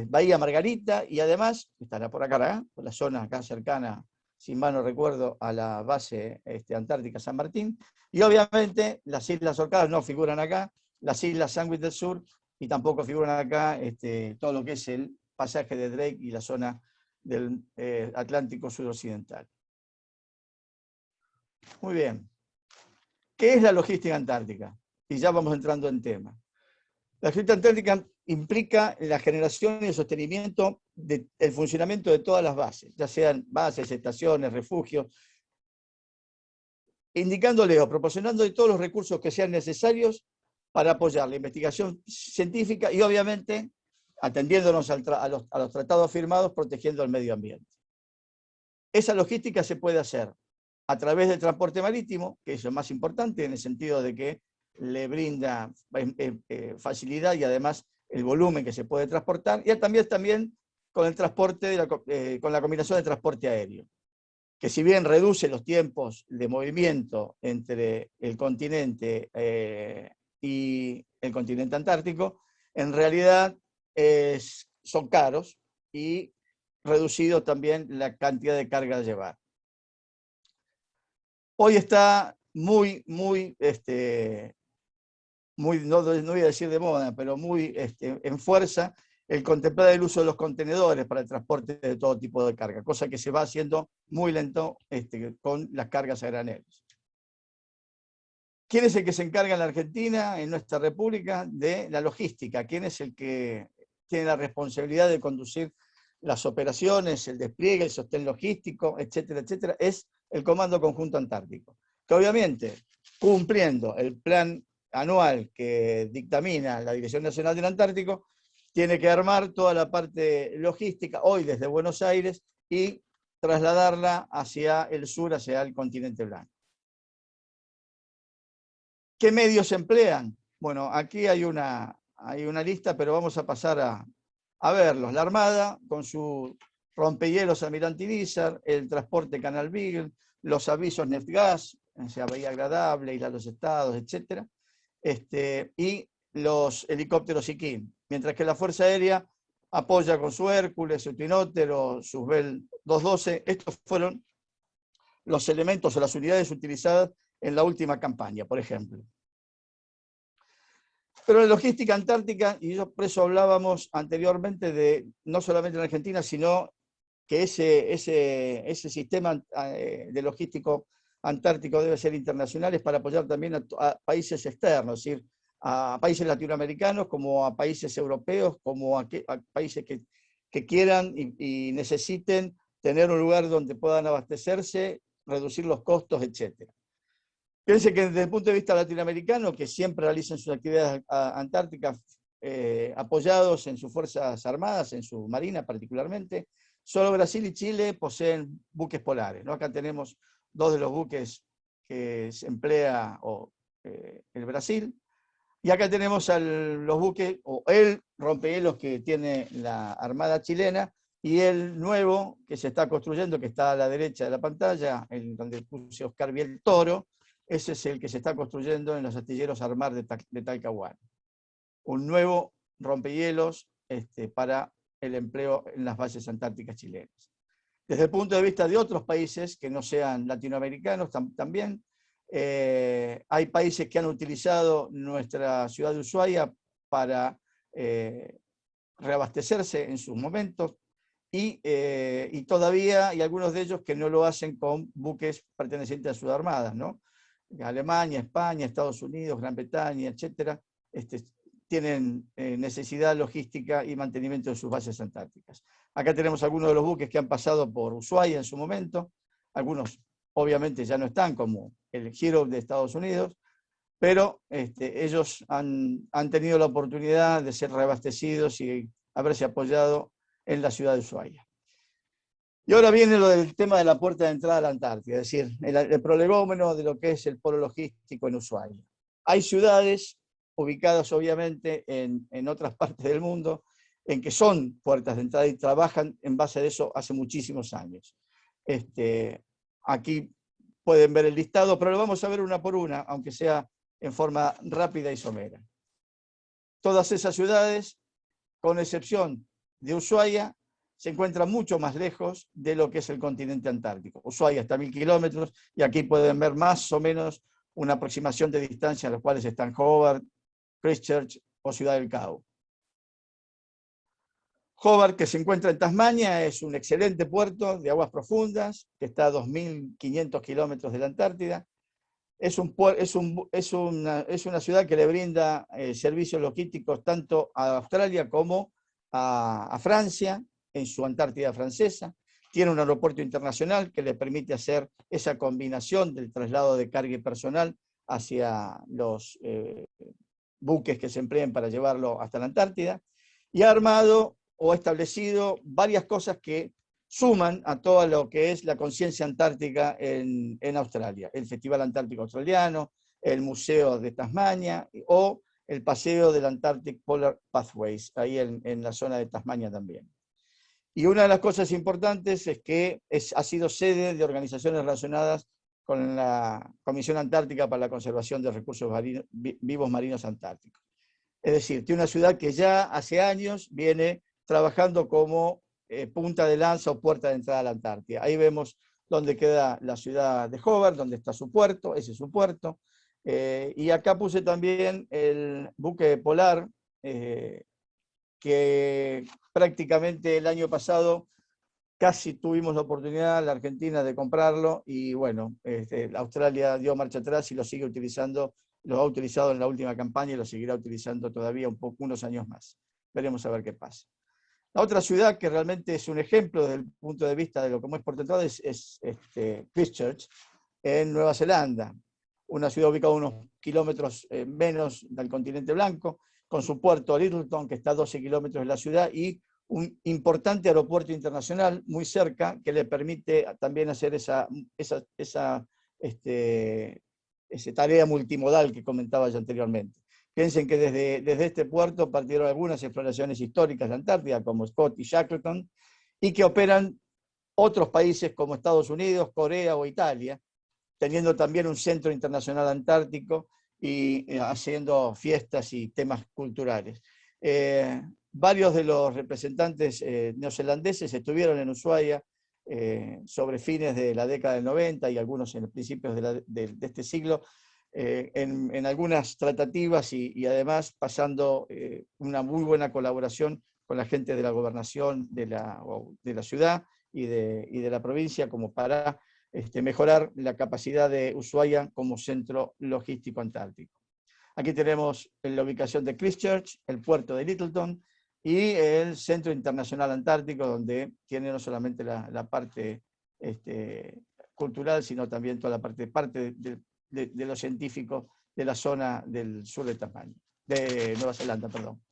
Bahía Margarita, y además, estará por acá, por la zona acá cercana, si mal no recuerdo, a la base antártica San Martín, y obviamente las Islas Orcadas no figuran acá, las Islas Sandwich del Sur, y tampoco figuran acá todo lo que es el pasaje de Drake y la zona del Atlántico Sudoccidental. Muy bien. ¿Qué es la logística antártica? Y ya vamos entrando en tema. La logística antártica implica la generación y el sostenimiento del funcionamiento de todas las bases, ya sean bases, estaciones, refugios, indicándole o proporcionándole todos los recursos que sean necesarios para apoyar la investigación científica y obviamente atendiéndonos a los tratados firmados, protegiendo el medio ambiente. Esa logística se puede hacer a través del transporte marítimo, que es lo más importante en el sentido de que le brinda facilidad y además el volumen que se puede transportar, y también con el transporte, con la combinación de transporte aéreo, que si bien reduce los tiempos de movimiento entre el continente y el continente antártico, en realidad son caros y reducido también la cantidad de carga a llevar. Hoy está muy, no voy a decir de moda, pero muy en fuerza el contemplar el uso de los contenedores para el transporte de todo tipo de carga, cosa que se va haciendo muy lento con las cargas a graneles. ¿Quién es el que se encarga en la Argentina, en nuestra república, de la logística? ¿Quién es el que tiene la responsabilidad de conducir las operaciones, el despliegue, el sostén logístico, etcétera, etcétera? Es el Comando Conjunto Antártico, que obviamente, cumpliendo el plan anual que dictamina la Dirección Nacional del Antártico, tiene que armar toda la parte logística, hoy desde Buenos Aires, y trasladarla hacia el sur, hacia el continente blanco. ¿Qué medios se emplean? Bueno, aquí hay una lista, pero vamos a pasar a verlos. La Armada, con su rompehielos Almirante Irizar, el transporte Canal Beagle, los avisos NEFTGAS, o sea, Bahía Agradable, Isla de los Estados, etc. Y los helicópteros Iquín. Mientras que la Fuerza Aérea apoya con su Hércules, su Twinóptero, sus Bell 212. Estos fueron los elementos o las unidades utilizadas en la última campaña, por ejemplo. Pero la logística antártica, y por eso hablábamos anteriormente de no solamente en Argentina, sino que ese sistema de logístico antártico debe ser internacional, es para apoyar también a países externos, es decir, a países latinoamericanos, como a países europeos, como a países que quieran y necesiten tener un lugar donde puedan abastecerse, reducir los costos, etc. Piense que desde el punto de vista latinoamericano, que siempre realizan sus actividades antárticas apoyados en sus fuerzas armadas, en su marina particularmente, solo Brasil y Chile poseen buques polares, ¿no? Acá tenemos 2 de los buques que se emplea el Brasil, y acá tenemos los buques, o el rompehielos que tiene la Armada chilena, Y el nuevo que se está construyendo, que está a la derecha de la pantalla, en donde puse Oscar Biel Toro, ese es el que se está construyendo en los astilleros Armar de Talcahuano. Un nuevo rompehielos para el empleo en las bases antárticas chilenas. Desde el punto de vista de otros países que no sean latinoamericanos también, hay países que han utilizado nuestra ciudad de Ushuaia para reabastecerse en sus momentos, y todavía hay algunos de ellos que no lo hacen con buques pertenecientes a sus armadas, ¿no? Alemania, España, Estados Unidos, Gran Bretaña, etcétera, tienen necesidad logística y mantenimiento de sus bases antárticas. Acá tenemos algunos de los buques que han pasado por Ushuaia en su momento, algunos obviamente ya no están, como el Hero de Estados Unidos, pero ellos han tenido la oportunidad de ser reabastecidos y haberse apoyado en la ciudad de Ushuaia. Y ahora viene lo del tema de la puerta de entrada a la Antártida, es decir, el prolegómeno de lo que es el polo logístico en Ushuaia. Hay ciudades ubicadas obviamente en otras partes del mundo, en que son puertas de entrada y trabajan en base a eso hace muchísimos años. Aquí pueden ver el listado, pero lo vamos a ver una por una, aunque sea en forma rápida y somera. Todas esas ciudades, con excepción de Ushuaia, se encuentran mucho más lejos de lo que es el continente antártico. Ushuaia está a 1000 kilómetros, y aquí pueden ver más o menos una aproximación de distancia a los cuales están Hobart, Christchurch o Ciudad del Cabo. Hobart, que se encuentra en Tasmania, es un excelente puerto de aguas profundas, que está a 2500 kilómetros de la Antártida. Es una ciudad que le brinda servicios logísticos tanto a Australia como a Francia, en su Antártida francesa. Tiene un aeropuerto internacional que le permite hacer esa combinación del traslado de carga y personal hacia los buques que se empleen para llevarlo hasta la Antártida, y ha armado o establecido varias cosas que suman a todo lo que es la conciencia antártica en Australia. El Festival Antártico Australiano, el Museo de Tasmania o el paseo del Antarctic Polar Pathways, ahí en la zona de Tasmania también. Y una de las cosas importantes es que ha sido sede de organizaciones relacionadas con la Comisión Antártica para la Conservación de Recursos Vivos Marinos Antárticos. Es decir, tiene una ciudad que ya hace años viene trabajando como punta de lanza o puerta de entrada a la Antártida. Ahí vemos dónde queda la ciudad de Hobart, donde está su puerto, ese es su puerto. Y acá puse también el buque polar, que prácticamente el año pasado casi tuvimos la oportunidad, la Argentina, de comprarlo, y bueno, Australia dio marcha atrás y lo sigue utilizando, lo ha utilizado en la última campaña y lo seguirá utilizando todavía unos años más. Veremos a ver qué pasa. La otra ciudad que realmente es un ejemplo desde el punto de vista de lo que es puerta de entrada es Christchurch, en Nueva Zelanda, una ciudad ubicada a unos kilómetros menos del continente blanco, con su puerto Lyttelton, que está a 12 kilómetros de la ciudad, y un importante aeropuerto internacional muy cerca, que le permite también hacer esa tarea multimodal que comentaba ya anteriormente. Piensen que desde este puerto partieron algunas exploraciones históricas de Antártida, como Scott y Shackleton, y que operan otros países como Estados Unidos, Corea o Italia, teniendo también un centro internacional antártico y haciendo fiestas y temas culturales. Varios de los representantes neozelandeses estuvieron en Ushuaia sobre fines de la década del 90 y algunos en los principios de este siglo, en algunas tratativas y además pasando una muy buena colaboración con la gente de la gobernación de la ciudad y de la provincia, como para mejorar la capacidad de Ushuaia como centro logístico antártico. Aquí tenemos la ubicación de Christchurch, el puerto de Lyttelton y el Centro Internacional Antártico, donde tiene no solamente la parte cultural, sino también toda la parte de los científicos de la zona del sur de Tasmania, de Nueva Zelanda, perdón.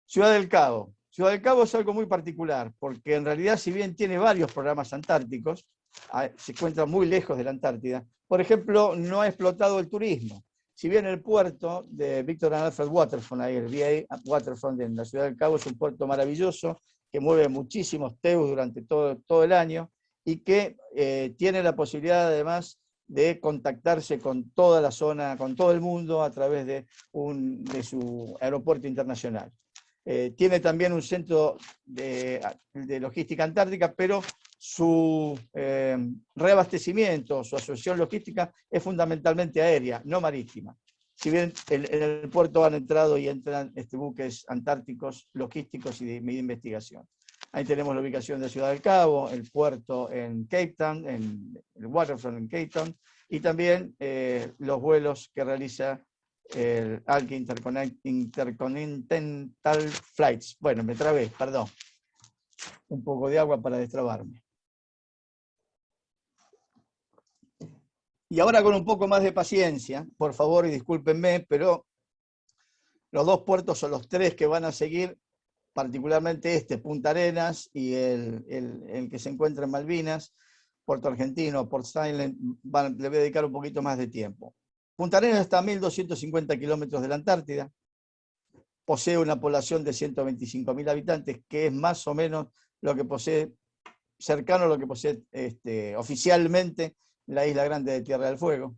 Ciudad del Cabo. Ciudad del Cabo es algo muy particular, porque en realidad, si bien tiene varios programas antárticos, se encuentra muy lejos de la Antártida. Por ejemplo, no ha explotado el turismo. Si bien el puerto de Victor and Alfred Waterfront, ahí el VA Waterfront en la Ciudad del Cabo, es un puerto maravilloso, que mueve muchísimos TEUs durante todo el año y que tiene la posibilidad además de contactarse con toda la zona, con todo el mundo a través de su aeropuerto internacional. Tiene también un centro de logística antártica, pero su reabastecimiento, su asociación logística es fundamentalmente aérea, no marítima. Si bien en el puerto han entrado y entran buques antárticos, logísticos y de investigación. Ahí tenemos la ubicación de Ciudad del Cabo, el puerto en Cape Town, el waterfront en Cape Town, y también los vuelos que realiza el ALCA Intercontinental Flights. Bueno, me trabé, perdón. Un poco de agua para destrabarme. Y ahora con un poco más de paciencia, por favor, y discúlpenme, pero los dos puertos son los tres que van a seguir, particularmente Punta Arenas y el que se encuentra en Malvinas, Puerto Argentino, Port Stanley, le voy a dedicar un poquito más de tiempo. Punta Arenas está a 1.250 kilómetros de la Antártida, posee una población de 125.000 habitantes, que es más o menos lo que posee, cercano a lo que posee oficialmente la Isla Grande de Tierra del Fuego.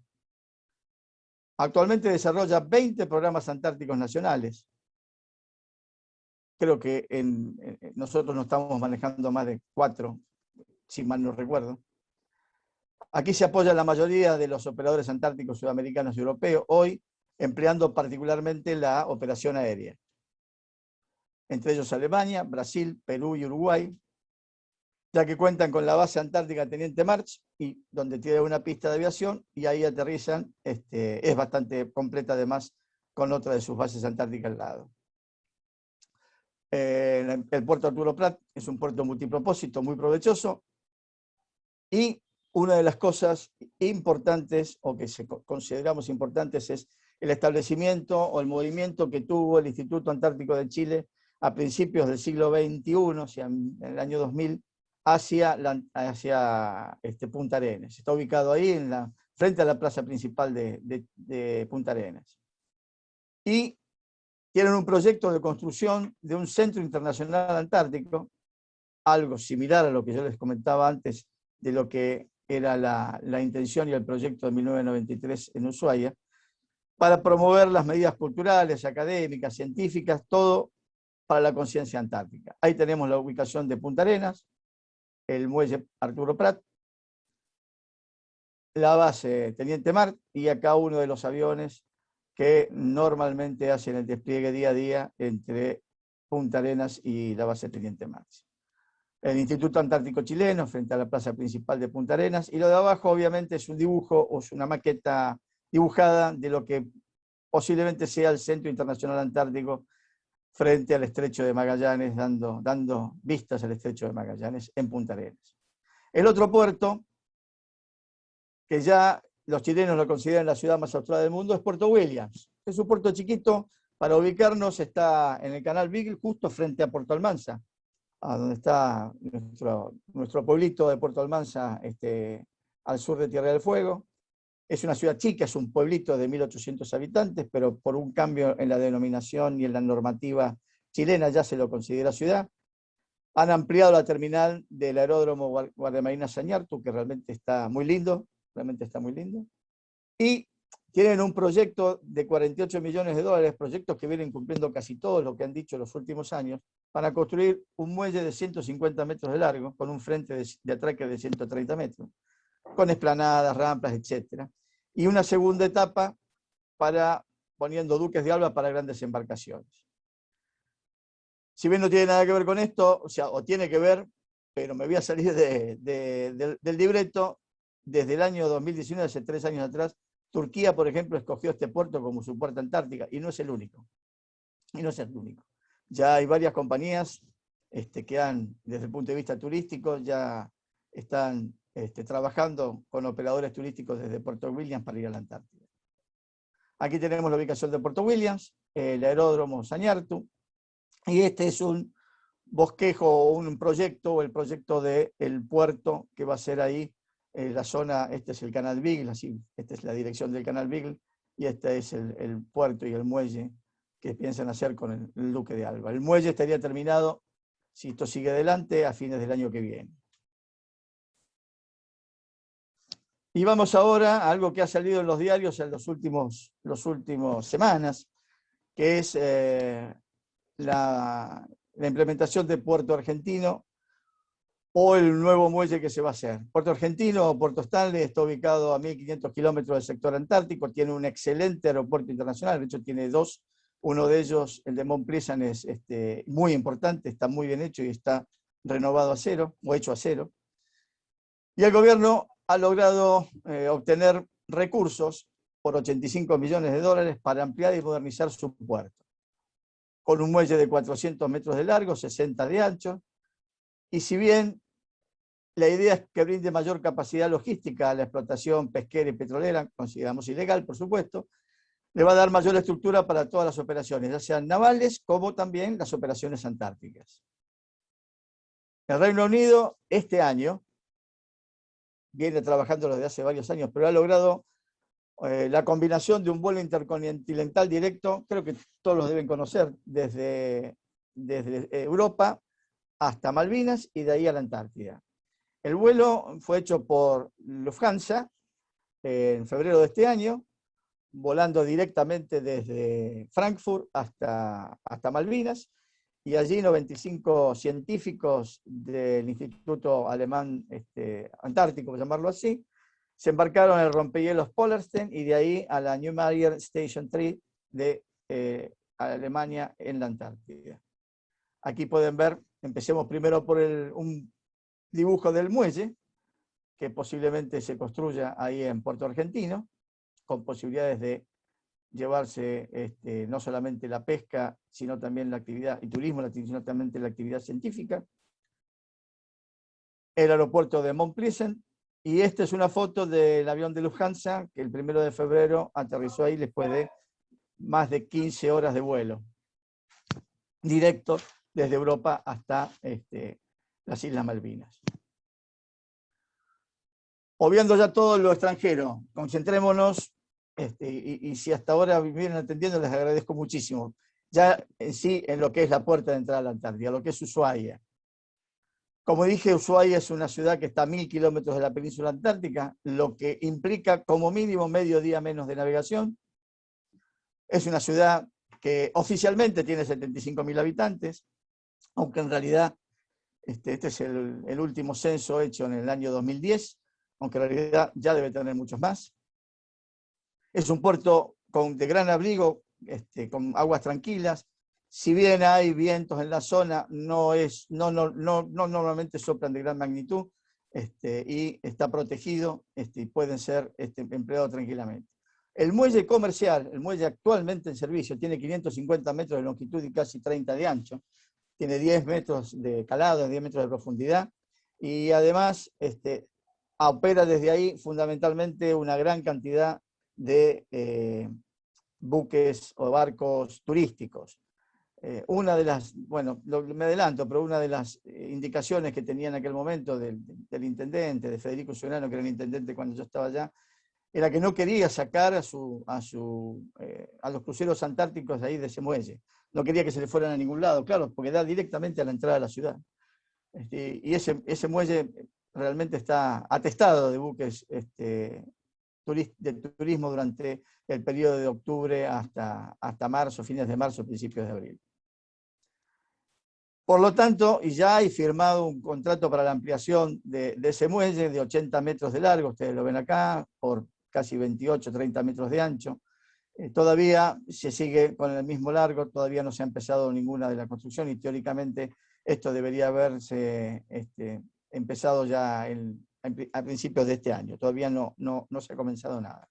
Actualmente desarrolla 20 programas antárticos nacionales. Creo que nosotros no estamos manejando más de 4, si mal no recuerdo. Aquí se apoya la mayoría de los operadores antárticos sudamericanos y europeos, hoy empleando particularmente la operación aérea. Entre ellos Alemania, Brasil, Perú y Uruguay, ya que cuentan con la base antártica Teniente March, y donde tiene una pista de aviación, y ahí aterrizan, es bastante completa además con otra de sus bases antárticas al lado. El puerto Arturo Prat es un puerto multipropósito muy provechoso, y una de las cosas importantes, o que consideramos importantes, es el establecimiento o el movimiento que tuvo el Instituto Antártico de Chile a principios del siglo XXI, o sea, en el año 2000, hacia Punta Arenas. Está ubicado ahí, frente a la plaza principal de Punta Arenas. Y tienen un proyecto de construcción de un centro internacional antártico, algo similar a lo que yo les comentaba antes de lo que era la intención y el proyecto de 1993 en Ushuaia, para promover las medidas culturales, académicas, científicas, todo para la conciencia antártica. Ahí tenemos la ubicación de Punta Arenas, el muelle Arturo Prat, la base Teniente March, y acá uno de los aviones que normalmente hacen el despliegue día a día entre Punta Arenas y la base Teniente March. El Instituto Antártico Chileno, frente a la plaza principal de Punta Arenas, y lo de abajo obviamente es un dibujo o es una maqueta dibujada de lo que posiblemente sea el Centro Internacional Antártico frente al Estrecho de Magallanes, dando vistas al Estrecho de Magallanes en Punta Arenas. El otro puerto, que ya los chilenos lo consideran la ciudad más austral del mundo, es Puerto Williams. Es un puerto chiquito, para ubicarnos está en el canal Beagle, justo frente a Puerto Almanza, a donde está nuestro pueblito de Puerto Almanza, al sur de Tierra del Fuego. Es una ciudad chica, es un pueblito de 1.800 habitantes, pero por un cambio en la denominación y en la normativa chilena ya se lo considera ciudad. Han ampliado la terminal del aeródromo Guardiamarina Sañartu, que realmente está muy lindo, y tienen un proyecto de 48 millones de dólares, proyectos que vienen cumpliendo casi todo lo que han dicho en los últimos años, para construir un muelle de 150 metros de largo, con un frente de atraque de 130 metros, con esplanadas, rampas, etc. Y una segunda etapa poniendo buques de Alba para grandes embarcaciones. Si bien no tiene nada que ver con esto, o tiene que ver, pero me voy a salir del libreto. Desde el año 2019, hace 3 años atrás, Turquía, por ejemplo, escogió este puerto como su puerto antártica, y no es el único. Ya hay varias compañías que desde el punto de vista turístico, ya están trabajando con operadores turísticos desde Puerto Williams para ir a la Antártida. Aquí tenemos la ubicación de Puerto Williams, el aeródromo Sañartu, y este es un bosquejo o un proyecto, el proyecto del puerto que va a ser ahí, la zona. Este es el canal Beagle, esta es la dirección del canal Beagle, y este es el puerto y el muelle que piensan hacer con el Duque de Alba. El muelle estaría terminado si esto sigue adelante, a fines del año que viene. Y vamos ahora a algo que ha salido en los diarios en los últimos semanas, que es la implementación de Puerto Argentino o el nuevo muelle que se va a hacer. Puerto Argentino o Puerto Stanley está ubicado a 1.500 kilómetros del sector antártico, tiene un excelente aeropuerto internacional, de hecho tiene dos. Uno de ellos, el de Montpliezan, es muy importante, está muy bien hecho y está renovado a acero, o hecho a acero. Y el gobierno ha logrado obtener recursos por 85 millones de dólares para ampliar y modernizar su puerto, con un muelle de 400 metros de largo, 60 de ancho, y si bien la idea es que brinde mayor capacidad logística a la explotación pesquera y petrolera, consideramos ilegal, por supuesto, le va a dar mayor estructura para todas las operaciones, ya sean navales como también las operaciones antárticas. El Reino Unido este año viene trabajando desde hace varios años, pero ha logrado la combinación de un vuelo intercontinental directo, creo que todos los deben conocer, desde Europa hasta Malvinas y de ahí a la Antártida. El vuelo fue hecho por Lufthansa en febrero de este año, volando directamente desde Frankfurt hasta Malvinas, y allí 95 científicos del Instituto Alemán Antártico, por llamarlo así, se embarcaron en el rompehielos Polarstern y de ahí a la Neumayer Station 3 de Alemania en la Antártida. Aquí pueden ver, empecemos primero por un dibujo del muelle, que posiblemente se construya ahí en Puerto Argentino, con posibilidades de llevarse no solamente la pesca, sino también la actividad y turismo, sino también la actividad científica. El aeropuerto de Montpliezan, y esta es una foto del avión de Lufthansa, que el 1 de febrero aterrizó ahí después de más de 15 horas de vuelo, directo desde Europa hasta las Islas Malvinas. Obviando ya todo lo extranjero, concentrémonos, y si hasta ahora vienen atendiendo, les agradezco muchísimo. Ya en sí, en lo que es la puerta de entrada a la Antártida, lo que es Ushuaia. Como dije, Ushuaia es una ciudad que está a 1.000 kilómetros de la península antártica, lo que implica como mínimo medio día menos de navegación. Es una ciudad que oficialmente tiene 75.000 habitantes, aunque en realidad este es el último censo hecho en el año 2010, aunque en realidad ya debe tener muchos más. Es un puerto de gran abrigo, con aguas tranquilas. Si bien hay vientos en la zona, no normalmente soplan de gran magnitud, y está protegido, y pueden ser empleados tranquilamente. El muelle comercial, el muelle actualmente en servicio, tiene 550 metros de longitud y casi 30 de ancho. Tiene 10 metros de calado, 10 metros de profundidad, y además opera desde ahí fundamentalmente una gran cantidad de buques o barcos turísticos. Una de las, bueno, me adelanto, pero una de las indicaciones que tenía en aquel momento del intendente, de Federico Ciurano, que era el intendente cuando yo estaba allá, era que no quería sacar a los cruceros antárticos de ahí de ese muelle. No quería que se le fueran a ningún lado, claro, porque da directamente a la entrada de la ciudad. Y ese muelle realmente está atestado de buques de turismo durante el periodo de octubre hasta marzo, fines de marzo, principios de abril. Por lo tanto, y ya hay firmado un contrato para la ampliación de ese muelle de 80 metros de largo, ustedes lo ven acá, por casi 28, 30 metros de ancho. Todavía se sigue con el mismo largo, todavía no se ha empezado ninguna de la construcción y teóricamente esto debería haberse empezado ya a principios de este año. Todavía no se ha comenzado nada.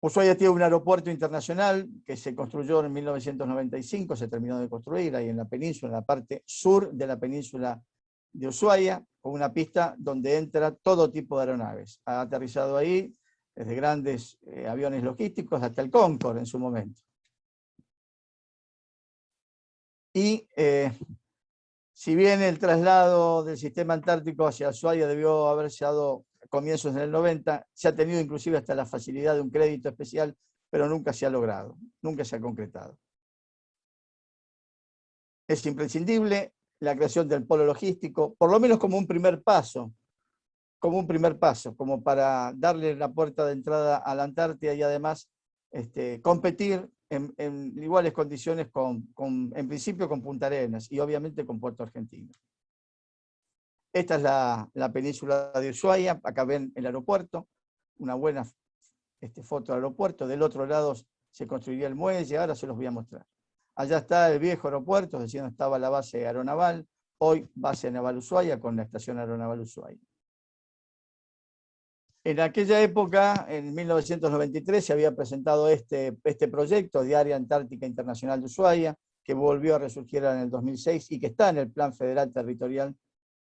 Ushuaia tiene un aeropuerto internacional que se construyó en 1995, se terminó de construir ahí en la península, en la parte sur de la península de Ushuaia, con una pista donde entra todo tipo de aeronaves. Ha aterrizado ahí desde grandes aviones logísticos hasta el Concorde en su momento. Y si bien el traslado del sistema antártico hacia Ushuaia debió haberse dado comienzos en el 90, se ha tenido inclusive hasta la facilidad de un crédito especial, pero nunca se ha logrado, nunca se ha concretado. Es imprescindible la creación del polo logístico, por lo menos como un primer paso, como para darle la puerta de entrada a la Antártida y además competir en iguales condiciones en principio con Punta Arenas y obviamente con Puerto Argentino. Esta es la península de Ushuaia, acá ven el aeropuerto, una buena foto del aeropuerto, del otro lado se construiría el muelle, ahora se los voy a mostrar. Allá está el viejo aeropuerto, es decir, donde estaba la base aeronaval, hoy base naval Ushuaia con la estación aeronaval Ushuaia. En aquella época, en 1993, se había presentado este proyecto de Área Antártica Internacional de Ushuaia, que volvió a resurgir en el 2006 y que está en el Plan Federal Territorial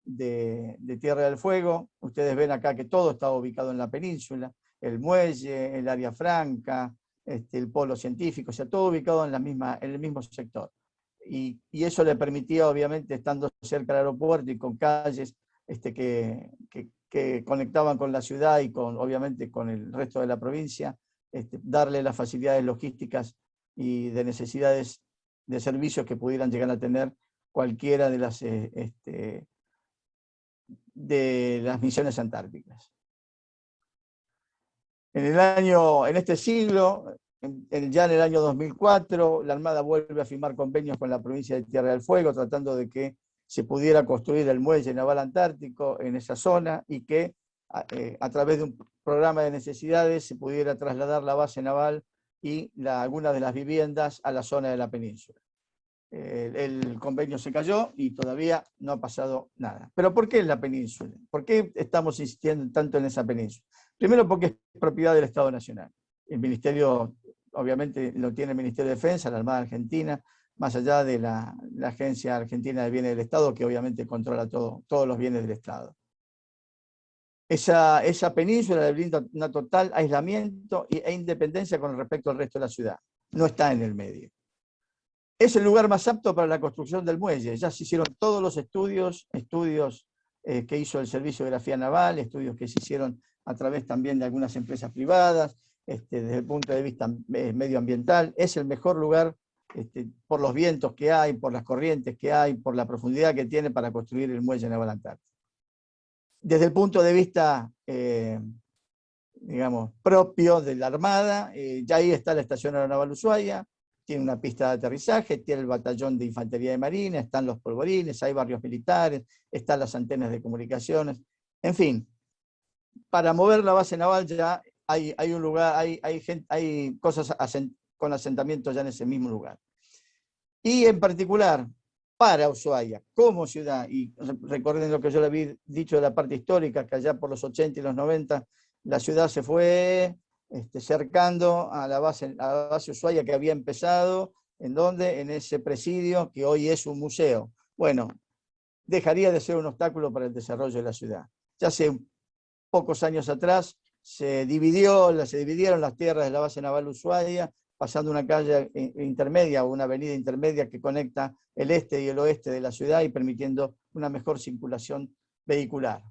de Tierra del Fuego. Ustedes ven acá que todo está ubicado en la península, el muelle, el área franca, el polo científico, o sea, todo ubicado en el mismo sector. Y eso le permitía, obviamente, estando cerca del aeropuerto y con calles que conectaban con la ciudad y obviamente con el resto de la provincia, darle las facilidades logísticas y de necesidades de servicios que pudieran llegar a tener cualquiera de las misiones antárticas. En este siglo, ya en el año 2004, la Armada vuelve a firmar convenios con la provincia de Tierra del Fuego, tratando de que se pudiera construir el muelle naval antártico en esa zona y que a través de un programa de necesidades se pudiera trasladar la base naval y algunas de las viviendas a la zona de la península. El convenio se cayó y todavía no ha pasado nada. ¿Pero por qué la península? ¿Por qué estamos insistiendo tanto en esa península? Primero porque es propiedad del Estado Nacional. El Ministerio, obviamente, lo tiene el Ministerio de Defensa, la Armada Argentina, más allá de la Agencia Argentina de Bienes del Estado, que obviamente controla todos los bienes del Estado. Esa península le brinda un total aislamiento e independencia con respecto al resto de la ciudad. No está en el medio. Es el lugar más apto para la construcción del muelle. Ya se hicieron todos los estudios que hizo el Servicio de Geografía Naval, estudios que se hicieron a través también de algunas empresas privadas, desde el punto de vista medioambiental. Es el mejor lugar por los vientos que hay, por las corrientes que hay, por la profundidad que tiene para construir el muelle naval antártico. Desde el punto de vista, digamos, propio de la Armada, ya ahí está la Estación Aeronaval Ushuaia, tiene una pista de aterrizaje, tiene el batallón de Infantería de Marina, están los polvorines, hay barrios militares, están las antenas de comunicaciones, en fin. Para mover la base naval ya hay un lugar, hay cosas con asentamientos ya en ese mismo lugar. Y en particular, para Ushuaia, como ciudad, y recuerden lo que yo le había dicho de la parte histórica, que allá por los 80 y los 90, la ciudad se fue cercando a la base Ushuaia que había empezado, en ese presidio que hoy es un museo. Bueno, dejaría de ser un obstáculo para el desarrollo de la ciudad. Ya hace pocos años atrás se dividieron las tierras de la base naval Ushuaia, pasando una calle intermedia o una avenida intermedia que conecta el este y el oeste de la ciudad y permitiendo una mejor circulación vehicular.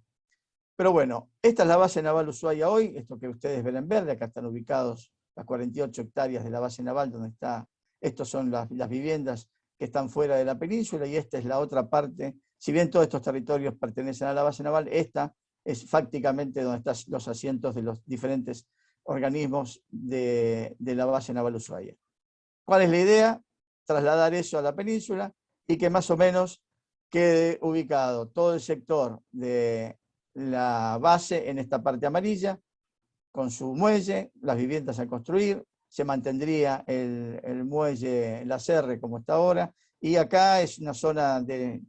Pero bueno, esta es la base naval Ushuaia hoy, esto que ustedes ven en verde, acá están ubicados las 48 hectáreas de la base naval, donde está, estos son las viviendas que están fuera de la península, y esta es la otra parte. Si bien todos estos territorios pertenecen a la base naval, esta es prácticamente donde están los asientos de los diferentes organismos de la base naval Ushuaia. ¿Cuál es la idea? Trasladar eso a la península y que más o menos quede ubicado todo el sector de la base en esta parte amarilla, con su muelle, las viviendas a construir, se mantendría el muelle, la CR como está ahora, y acá es una zona de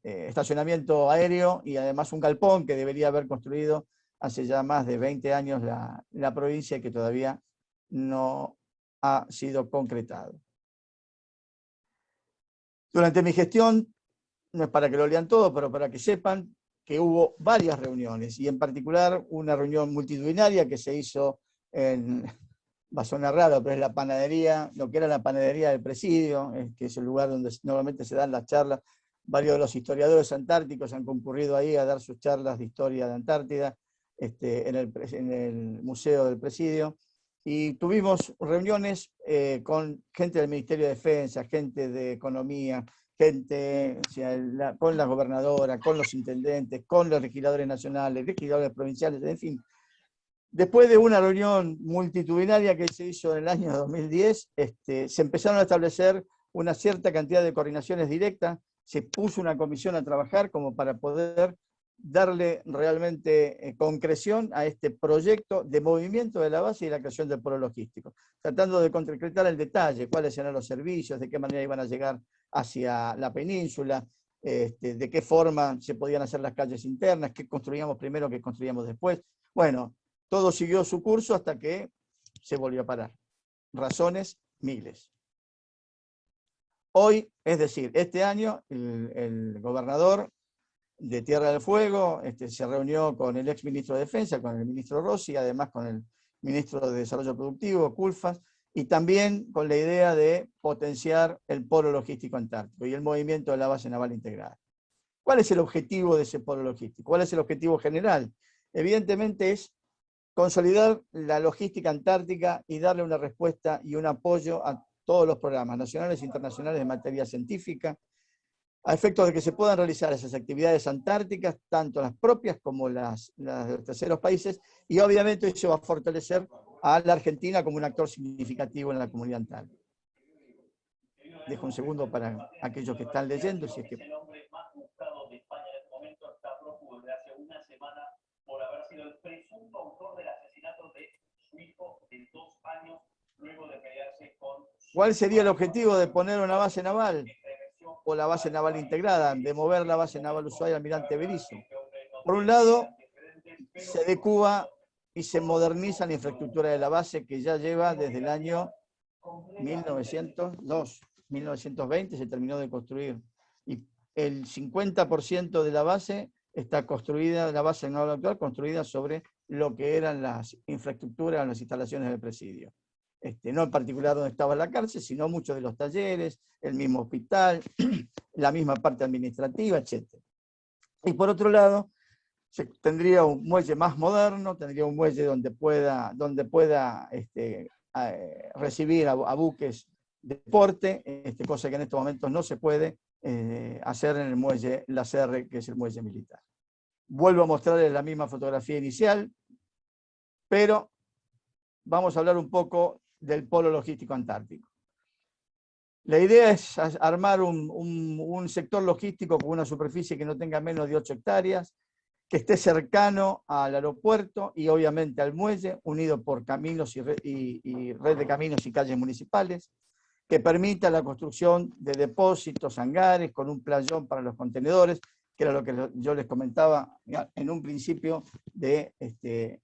estacionamiento aéreo y además un galpón que debería haber construido hace ya más de 20 años la provincia, que todavía no ha sido concretado. Durante mi gestión, no es para que lo lean todo, pero para que sepan que hubo varias reuniones, y en particular una reunión multitudinaria que se hizo va a sonar raro, pero es la panadería, lo que era la panadería del presidio, que es el lugar donde normalmente se dan las charlas. Varios de los historiadores antárticos han concurrido ahí a dar sus charlas de historia de Antártida en el Museo del Presidio. y tuvimos reuniones con gente del Ministerio de Defensa, gente de Economía, gente, o sea, con la gobernadora, con los intendentes, con los legisladores nacionales, legisladores provinciales, en fin. Después de una reunión multitudinaria que se hizo en el año 2010, se empezaron a establecer una cierta cantidad de coordinaciones directas, se puso una comisión a trabajar como para poder darle realmente concreción a este proyecto de movimiento de la base y la creación del polo logístico, tratando de concretar el detalle, cuáles eran los servicios, de qué manera iban a llegar hacia la península, de qué forma se podían hacer las calles internas, qué construíamos primero, qué construíamos después. Bueno, todo siguió su curso hasta que se volvió a parar. Razones, miles. Hoy, es decir, este año, el gobernador de Tierra del Fuego se reunió con el ex ministro de Defensa, con el ministro Rossi, además con el ministro de Desarrollo Productivo, Culfas, y también con la idea de potenciar el polo logístico antártico y el movimiento de la base naval integrada. ¿Cuál es el objetivo de ese polo logístico? ¿Cuál es el objetivo general? Evidentemente es consolidar la logística antártica y darle una respuesta y un apoyo a todos los programas nacionales e internacionales de materia científica, a efectos de que se puedan realizar esas actividades antárticas, tanto las propias como las de terceros países, y obviamente eso va a fortalecer a la Argentina como un actor significativo en la comunidad antártica. Dejo un segundo para aquellos que están leyendo, si es que... ¿Cuál sería el objetivo de poner una base naval? O la base naval integrada, de mover la base naval Ushuaia Almirante Berisso. Por un lado, se adecuá y se moderniza la infraestructura de la base que ya lleva desde el año 1920 se terminó de construir. Y el 50% de la base está construida, la base naval actual, construida sobre lo que eran las infraestructuras, las instalaciones del presidio. No en particular donde estaba la cárcel, sino muchos de los talleres, el mismo hospital, la misma parte administrativa, etc. Y por otro lado, tendría un muelle más moderno, tendría un muelle donde pueda recibir a buques de porte, cosa que en estos momentos no se puede hacer en el muelle La Serre, que es el muelle militar. Vuelvo a mostrarles la misma fotografía inicial, pero vamos a hablar un poco del polo logístico antártico. La idea es armar un sector logístico con una superficie que no tenga menos de 8 hectáreas, que esté cercano al aeropuerto y obviamente al muelle, unido por caminos y red de caminos y calles municipales, que permita la construcción de depósitos, hangares, con un playón para los contenedores, que era lo que yo les comentaba en un principio de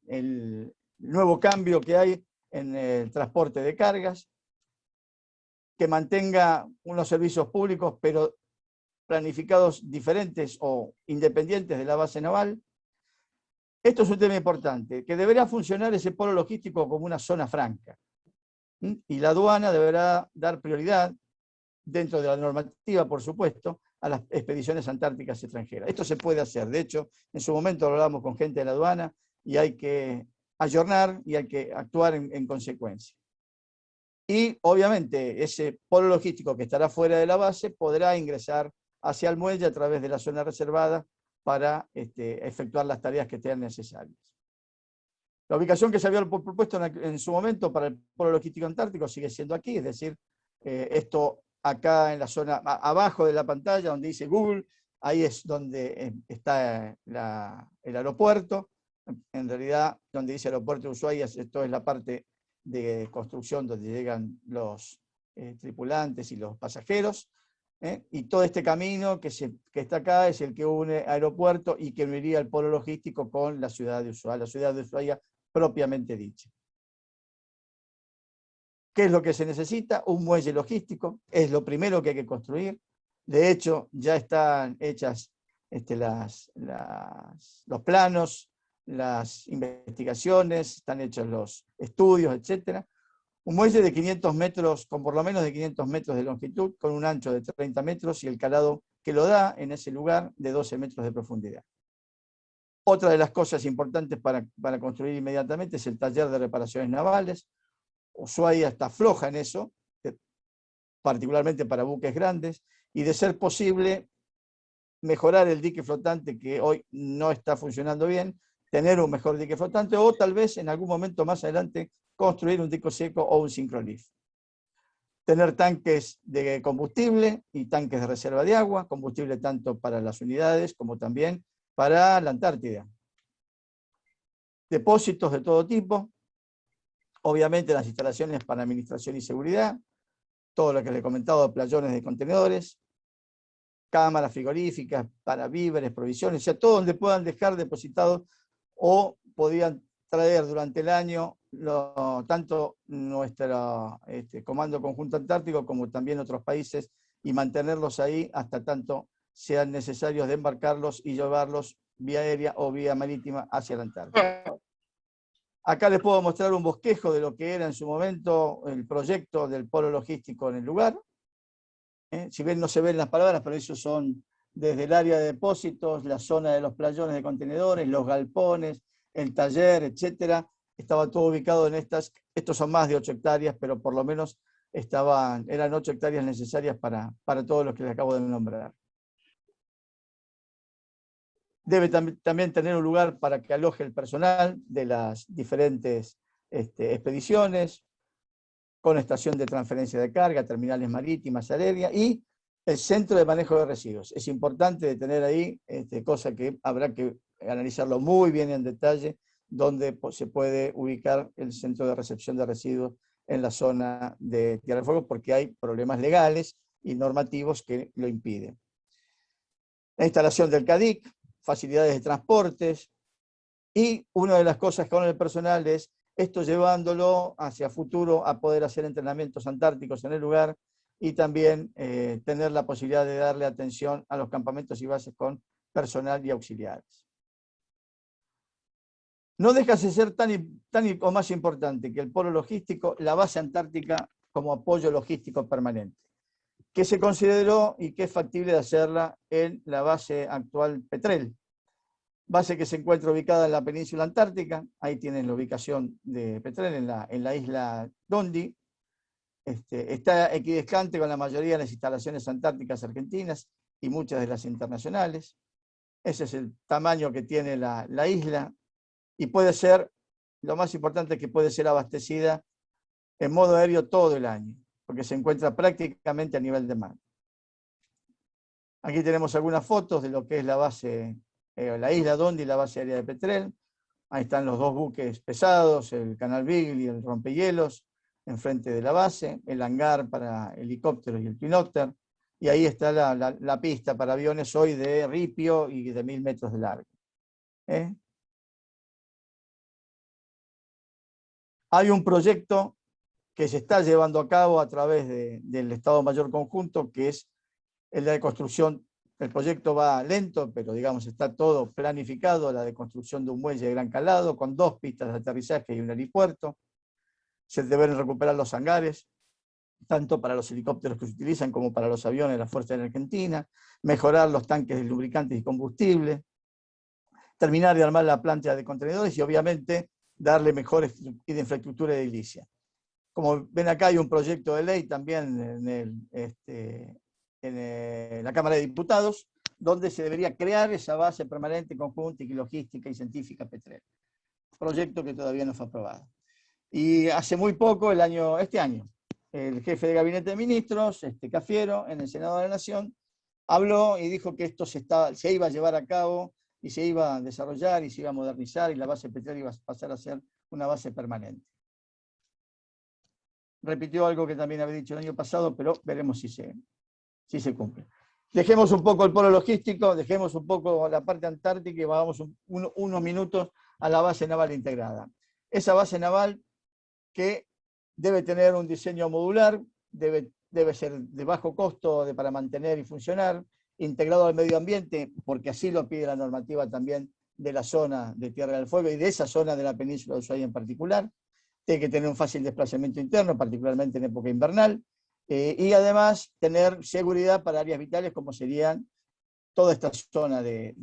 el nuevo cambio que hay en el transporte de cargas, que mantenga unos servicios públicos, pero planificados diferentes o independientes de la base naval. Esto es un tema importante, que deberá funcionar ese polo logístico como una zona franca. Y la aduana deberá dar prioridad, dentro de la normativa, por supuesto, a las expediciones antárticas extranjeras. Esto se puede hacer. De hecho, en su momento lo hablamos con gente de la aduana y hay que ayornar y hay que actuar en consecuencia. Y obviamente ese polo logístico que estará fuera de la base podrá ingresar hacia el muelle a través de la zona reservada para efectuar las tareas que sean necesarias. La ubicación que se había propuesto en su momento para el polo logístico antártico sigue siendo aquí, es decir, esto acá en la zona abajo de la pantalla donde dice Google, ahí es donde está el aeropuerto. En realidad, donde dice aeropuerto de Ushuaia, esto es la parte de construcción donde llegan los tripulantes y los pasajeros, y todo este camino que está acá es el que une aeropuerto y que uniría el polo logístico con la ciudad de Ushuaia propiamente dicha. ¿Qué es lo que se necesita? Un muelle logístico, es lo primero que hay que construir. De hecho, ya están hechas los planos, las investigaciones, están hechos los estudios, etc. Un muelle de 500 metros, con por lo menos de 500 metros de longitud, con un ancho de 30 metros y el calado que lo da en ese lugar de 12 metros de profundidad. Otra de las cosas importantes para construir inmediatamente es el taller de reparaciones navales, Ushuaia está floja en eso, particularmente para buques grandes, y de ser posible mejorar el dique flotante que hoy no está funcionando bien, tener un mejor dique flotante o tal vez en algún momento más adelante construir un dique seco o un sincrolift. Tener tanques de combustible y tanques de reserva de agua, combustible tanto para las unidades como también para la Antártida. Depósitos de todo tipo, obviamente las instalaciones para administración y seguridad, todo lo que les he comentado, playones de contenedores, cámaras frigoríficas para víveres, provisiones, o sea, todo donde puedan dejar depositados o podían traer durante el año tanto nuestro Comando Conjunto Antártico como también otros países y mantenerlos ahí hasta tanto sean necesarios de embarcarlos y llevarlos vía aérea o vía marítima hacia la Antártida. Acá les puedo mostrar un bosquejo de lo que era en su momento el proyecto del polo logístico en el lugar. Si bien no se ven las palabras, pero esos son desde el área de depósitos, la zona de los playones de contenedores, los galpones, el taller, etcétera. Estaba todo ubicado en estos son más de 8 hectáreas, pero por lo menos eran 8 hectáreas necesarias para todos los que les acabo de nombrar. Debe también tener un lugar para que aloje el personal de las diferentes expediciones, con estación de transferencia de carga, terminales marítimas, aéreas y el centro de manejo de residuos. Es importante tener ahí, cosa que habrá que analizarlo muy bien en detalle, donde se puede ubicar el centro de recepción de residuos en la zona de Tierra del Fuego, porque hay problemas legales y normativos que lo impiden. La instalación del CADIC, facilidades de transportes, y una de las cosas con el personal es esto llevándolo hacia futuro a poder hacer entrenamientos antárticos en el lugar y también tener la posibilidad de darle atención a los campamentos y bases con personal y auxiliares. No deja de ser tan o más importante que el polo logístico, la base antártica como apoyo logístico permanente, que se consideró y que es factible de hacerla en la base actual Petrel. Base que se encuentra ubicada en la península antártica, ahí tienen la ubicación de Petrel en la isla Dondi. Está equidistante con la mayoría de las instalaciones antárticas argentinas y muchas de las internacionales. Ese es el tamaño que tiene la isla y puede ser, lo más importante es que puede ser abastecida en modo aéreo todo el año, porque se encuentra prácticamente a nivel de mar. Aquí tenemos algunas fotos de lo que es la base, la isla Dondi y la base aérea de Petrel. Ahí están los dos buques pesados, el Canal Beagle y el Rompehielos, enfrente de la base, el hangar para helicópteros y el Twinópter, y ahí está la pista para aviones hoy de ripio y de 1000 metros de largo. Hay un proyecto que se está llevando a cabo a través del Estado Mayor Conjunto, que es el de construcción. El proyecto va lento, pero digamos está todo planificado, la de construcción de un muelle de gran calado, con 2 pistas de aterrizaje y un helipuerto. Se deben recuperar los hangares, tanto para los helicópteros que se utilizan como para los aviones de la Fuerza Aérea Argentina, mejorar los tanques de lubricantes y combustible, terminar de armar la planta de contenedores y obviamente darle mejor infraestructura edilicia. Como ven acá hay un proyecto de ley también en la Cámara de Diputados, donde se debería crear esa base permanente, conjunta y logística y científica Petrel. Proyecto que todavía no fue aprobado. Y hace muy poco, este año, el jefe de Gabinete de Ministros, Cafiero, en el Senado de la Nación, habló y dijo que esto se iba a llevar a cabo y se iba a desarrollar y se iba a modernizar y la base Petrel iba a pasar a ser una base permanente. Repitió algo que también había dicho el año pasado, pero veremos si se cumple. Dejemos un poco el polo logístico, dejemos un poco la parte antártica y vamos unos minutos a la base naval integrada. Esa base naval que debe tener un diseño modular, debe ser de bajo costo para mantener y funcionar, integrado al medio ambiente, porque así lo pide la normativa también de la zona de Tierra del Fuego y de esa zona de la península de Ushuaia en particular. Tiene que tener un fácil desplazamiento interno, particularmente en época invernal, y además tener seguridad para áreas vitales como serían toda esta zona de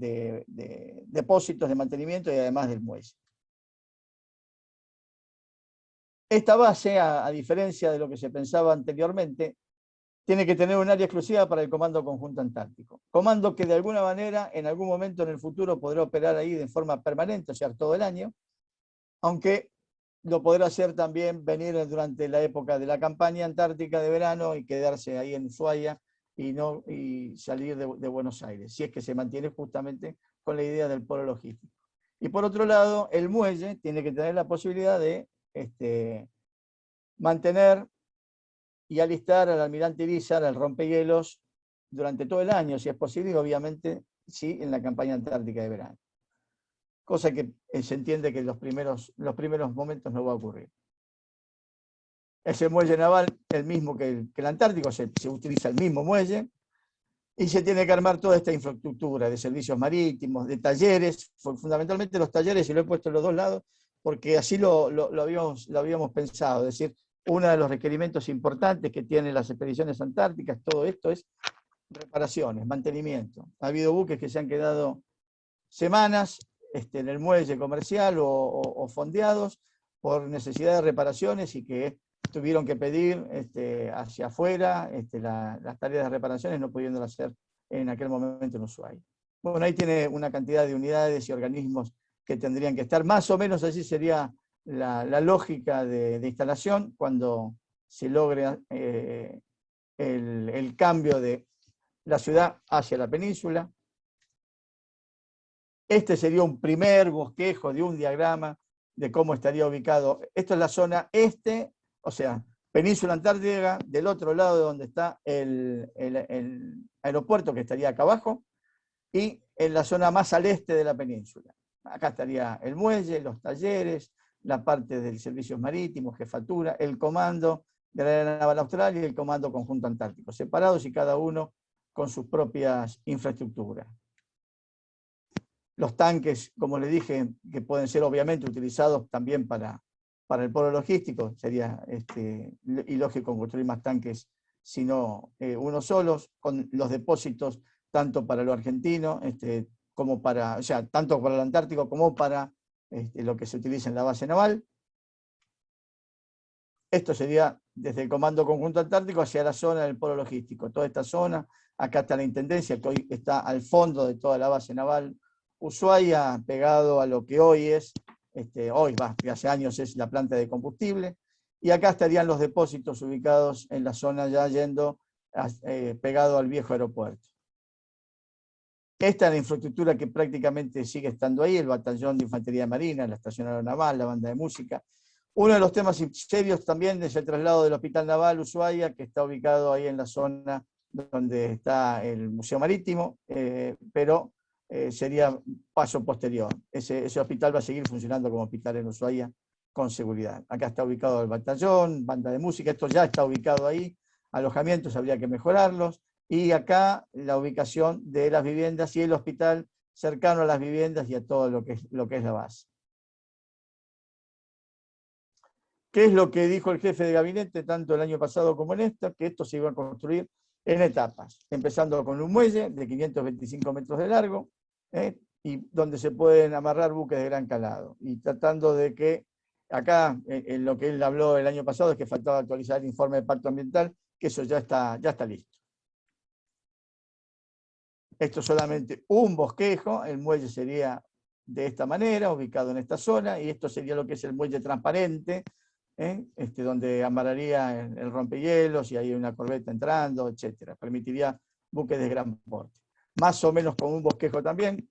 depósitos de mantenimiento y además del muelle. Esta base, a diferencia de lo que se pensaba anteriormente, tiene que tener un área exclusiva para el Comando Conjunto Antártico. Comando que de alguna manera, en algún momento en el futuro, podrá operar ahí de forma permanente, o sea, todo el año, aunque lo podrá hacer también venir durante la época de la campaña antártica de verano y quedarse ahí en Ushuaia y salir de Buenos Aires, si es que se mantiene justamente con la idea del polo logístico. Y por otro lado, el muelle tiene que tener la posibilidad de mantener y alistar al almirante Irizar, al rompehielos, durante todo el año, si es posible, y obviamente sí en la campaña antártica de verano. Cosa que se entiende que en los primeros momentos no va a ocurrir. Ese muelle naval, el mismo que el Antártico, se utiliza el mismo muelle, y se tiene que armar toda esta infraestructura de servicios marítimos, de talleres, fundamentalmente los talleres, y lo he puesto en los dos lados, porque así lo habíamos pensado, es decir, uno de los requerimientos importantes que tienen las expediciones antárticas, todo esto es reparaciones, mantenimiento. Ha habido buques que se han quedado semanas en el muelle comercial o fondeados por necesidad de reparaciones y que tuvieron que pedir hacia afuera las tareas de reparaciones, no pudiéndolo hacer en aquel momento en Ushuaia. Bueno, ahí tiene una cantidad de unidades y organismos que tendrían que estar, más o menos así sería la lógica de instalación cuando se logre el cambio de la ciudad hacia la península. Este sería un primer bosquejo de un diagrama de cómo estaría ubicado. Esto es la zona este, o sea, península antártica, del otro lado de donde está el aeropuerto, que estaría acá abajo, y en la zona más al este de la península. Acá estaría el muelle, los talleres, la parte del servicios marítimos, jefatura, el comando de la Aérea Naval Austral y el Comando Conjunto Antártico, separados y cada uno con sus propias infraestructuras. Los tanques, como les dije, que pueden ser obviamente utilizados también para el polo logístico, sería ilógico construir más tanques, sino unos solos, con los depósitos tanto para lo argentino, como para, o sea, tanto para el Antártico como para lo que se utiliza en la base naval. Esto sería desde el Comando Conjunto Antártico hacia la zona del polo logístico. Toda esta zona, acá está la Intendencia, que hoy está al fondo de toda la base naval Ushuaia, pegado a lo que hoy es, que hace años es la planta de combustible, y acá estarían los depósitos ubicados en la zona ya yendo pegado al viejo aeropuerto. Esta es la infraestructura que prácticamente sigue estando ahí, el batallón de infantería marina, la estación aeronaval, la banda de música. Uno de los temas serios también es el traslado del Hospital Naval Ushuaia, que está ubicado ahí en la zona donde está el Museo Marítimo, pero sería paso posterior. Ese hospital va a seguir funcionando como hospital en Ushuaia con seguridad. Acá está ubicado el batallón, banda de música, esto ya está ubicado ahí, alojamientos habría que mejorarlos, y acá la ubicación de las viviendas y el hospital cercano a las viviendas y a todo lo que es la base. ¿Qué es lo que dijo el jefe de gabinete tanto el año pasado como en esta? Que esto se iba a construir en etapas, empezando con un muelle de 525 metros de largo, y donde se pueden amarrar buques de gran calado, y tratando de que acá, en lo que él habló el año pasado, es que faltaba actualizar el informe de impacto ambiental, que eso ya está listo. Esto es solamente un bosquejo, el muelle sería de esta manera, ubicado en esta zona, y esto sería lo que es el muelle transparente, donde amarraría el rompehielos y hay una corbeta entrando, etc. Permitiría buques de gran porte. Más o menos con un bosquejo también,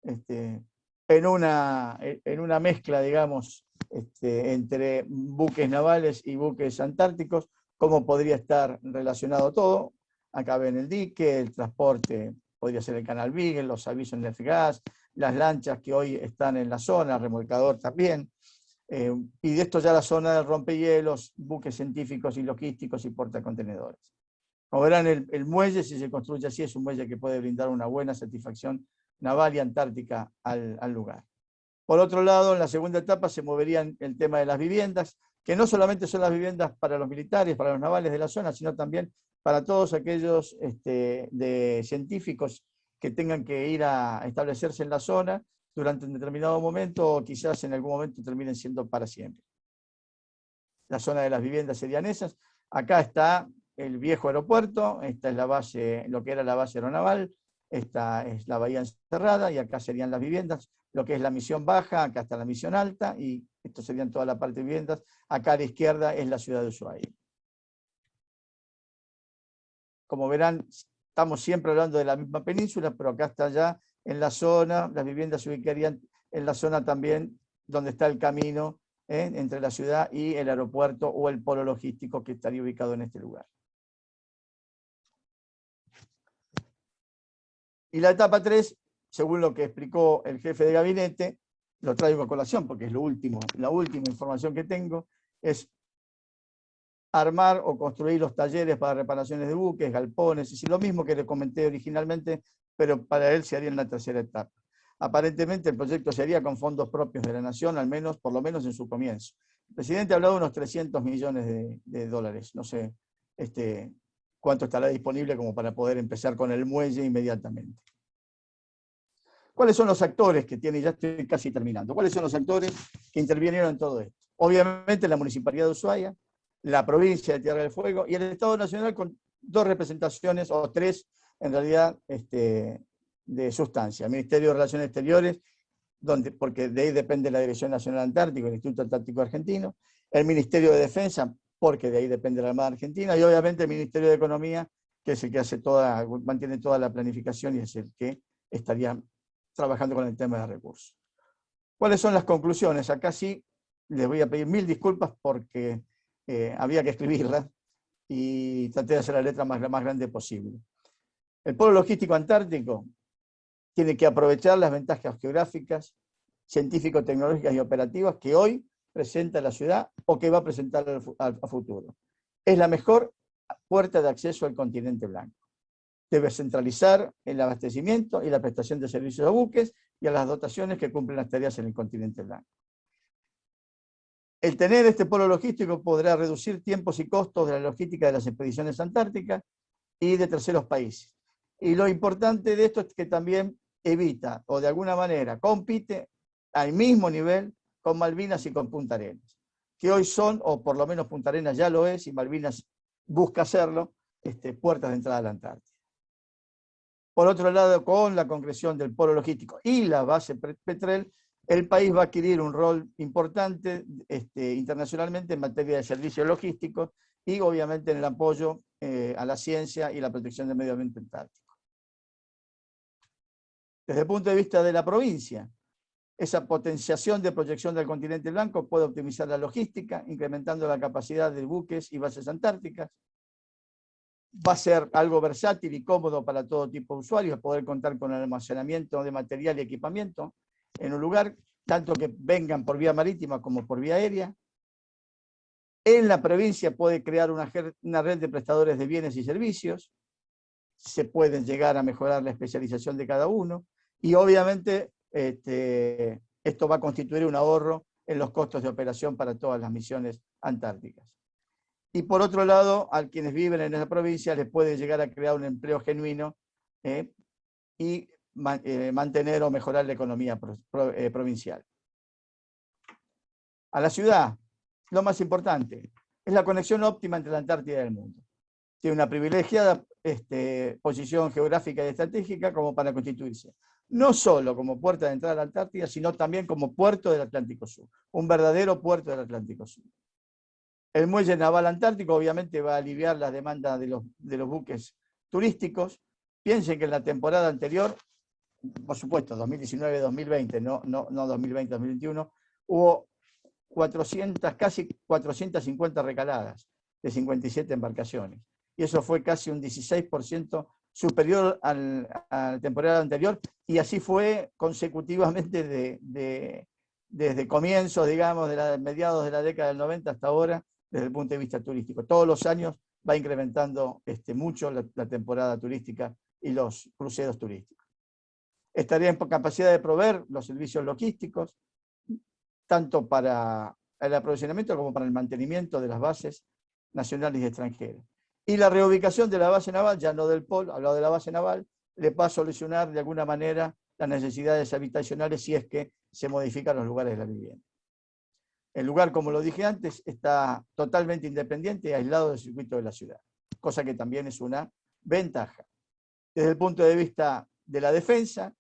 en una mezcla, digamos, entre buques navales y buques antárticos, cómo podría estar relacionado todo. Acá ven el dique, el transporte, podría ser el canal Beagle, los avisos de gas, las lanchas que hoy están en la zona, remolcador también. Y de esto ya la zona del rompehielos, buques científicos y logísticos y portacontenedores. Como verán, el muelle, si se construye así, es un muelle que puede brindar una buena satisfacción naval y antártica al lugar. Por otro lado, en la segunda etapa se moverían el tema de las viviendas, que no solamente son las viviendas para los militares, para los navales de la zona, sino también para todos aquellos de científicos que tengan que ir a establecerse en la zona durante un determinado momento, o quizás en algún momento terminen siendo para siempre. la zona de las viviendas serían esas. Acá está el viejo aeropuerto, esta es la base, lo que era la base aeronaval, esta es la bahía encerrada, y acá serían las viviendas, lo que es la misión baja, acá está la misión alta, y esto serían toda la parte de viviendas. Acá a la izquierda es la ciudad de Ushuaia. Como verán, estamos siempre hablando de la misma península, pero acá está ya en la zona, las viviendas se ubicarían en la zona también donde está el camino entre la ciudad y el aeropuerto o el polo logístico que estaría ubicado en este lugar. Y la etapa 3, según lo que explicó el jefe de gabinete, lo traigo a colación porque es lo último, la última información que tengo, es armar o construir los talleres para reparaciones de buques, galpones, es decir, lo mismo que le comenté originalmente, pero para él se haría en la tercera etapa. Aparentemente el proyecto se haría con fondos propios de la Nación, al menos, por lo menos en su comienzo. El presidente ha hablado de unos 300 millones de dólares, no sé cuánto estará disponible como para poder empezar con el muelle inmediatamente. ¿Cuáles son los actores que tiene? Ya estoy casi terminando. ¿Cuáles son los actores que intervinieron en todo esto? Obviamente la Municipalidad de Ushuaia, la provincia de Tierra del Fuego y el Estado Nacional, con 2 representaciones, o 3 en realidad, de sustancia. El Ministerio de Relaciones Exteriores, porque de ahí depende la Dirección Nacional Antártica, el Instituto Antártico Argentino, el Ministerio de Defensa, porque de ahí depende la Armada Argentina, y obviamente el Ministerio de Economía, que es el que mantiene toda la planificación y es el que estaría trabajando con el tema de recursos. ¿Cuáles son las conclusiones? Acá sí les voy a pedir 1000 disculpas porque había que escribirlas y traté de hacer la letra más grande posible. El polo logístico antártico tiene que aprovechar las ventajas geográficas, científico-tecnológicas y operativas que hoy presenta la ciudad o que va a presentar a futuro. Es la mejor puerta de acceso al continente blanco. Debe centralizar el abastecimiento y la prestación de servicios a buques y a las dotaciones que cumplen las tareas en el continente blanco. El tener este polo logístico podrá reducir tiempos y costos de la logística de las expediciones antárticas y de terceros países. Y lo importante de esto es que también evita, o de alguna manera compite al mismo nivel con Malvinas y con Punta Arenas, que hoy son, o por lo menos Punta Arenas ya lo es, y Malvinas busca hacerlo, puertas de entrada a la Antártida. Por otro lado, con la concreción del polo logístico y la base Petrel, el país va a adquirir un rol importante internacionalmente en materia de servicios logísticos y obviamente en el apoyo a la ciencia y la protección del medio ambiente antártico. Desde el punto de vista de la provincia, esa potenciación de proyección del continente blanco puede optimizar la logística, incrementando la capacidad de buques y bases antárticas. Va a ser algo versátil y cómodo para todo tipo de usuarios, poder contar con el almacenamiento de material y equipamiento en un lugar, tanto que vengan por vía marítima como por vía aérea. En la provincia puede crear una red de prestadores de bienes y servicios, se pueden llegar a mejorar la especialización de cada uno, y obviamente esto va a constituir un ahorro en los costos de operación para todas las misiones antárticas. Y por otro lado, a quienes viven en esa provincia les puede llegar a crear un empleo genuino y mantener o mejorar la economía provincial. A la ciudad, lo más importante, es la conexión óptima entre la Antártida y el mundo. Tiene una privilegiada posición geográfica y estratégica como para constituirse, no solo como puerta de entrada a la Antártida, sino también como puerto del Atlántico Sur, un verdadero puerto del Atlántico Sur. El muelle naval antártico obviamente va a aliviar la demanda de los buques turísticos. Piensen que en la temporada anterior, por supuesto, 2019-2020, no 2020-2021, hubo casi 450 recaladas de 57 embarcaciones. Y eso fue casi un 16% superior a la temporada anterior, y así fue consecutivamente desde comienzos, digamos, mediados de la década del 90 hasta ahora, desde el punto de vista turístico. Todos los años va incrementando mucho la temporada turística y los cruceros turísticos. Estaría en capacidad de proveer los servicios logísticos, tanto para el aprovisionamiento como para el mantenimiento de las bases nacionales y extranjeras. Y la reubicación de la base naval, ya no del polo, hablado de la base naval, le va a solucionar de alguna manera las necesidades habitacionales si es que se modifican los lugares de la vivienda. El lugar, como lo dije antes, está totalmente independiente y aislado del circuito de la ciudad, cosa que también es una ventaja. Desde el punto de vista de la defensa,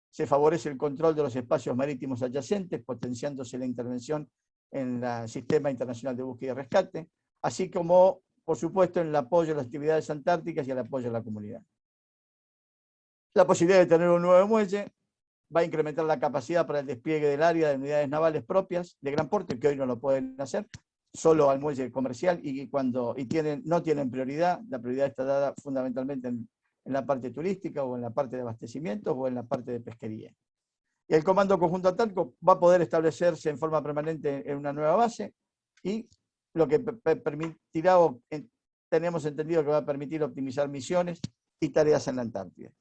se favorece el control de los espacios marítimos adyacentes, potenciándose la intervención en el Sistema Internacional de Búsqueda y Rescate, así como, por supuesto, en el apoyo a las actividades antárticas y el apoyo a la comunidad. La posibilidad de tener un nuevo muelle va a incrementar la capacidad para el despliegue del área de unidades navales propias de gran porte, que hoy no lo pueden hacer, solo al muelle comercial no tienen prioridad. La prioridad está dada fundamentalmente en la parte turística o en la parte de abastecimientos o en la parte de pesquería. Y el Comando Conjunto Antártico va a poder establecerse en forma permanente en una nueva base y lo que permitirá, tenemos entendido que va a permitir optimizar misiones y tareas en la Antártida.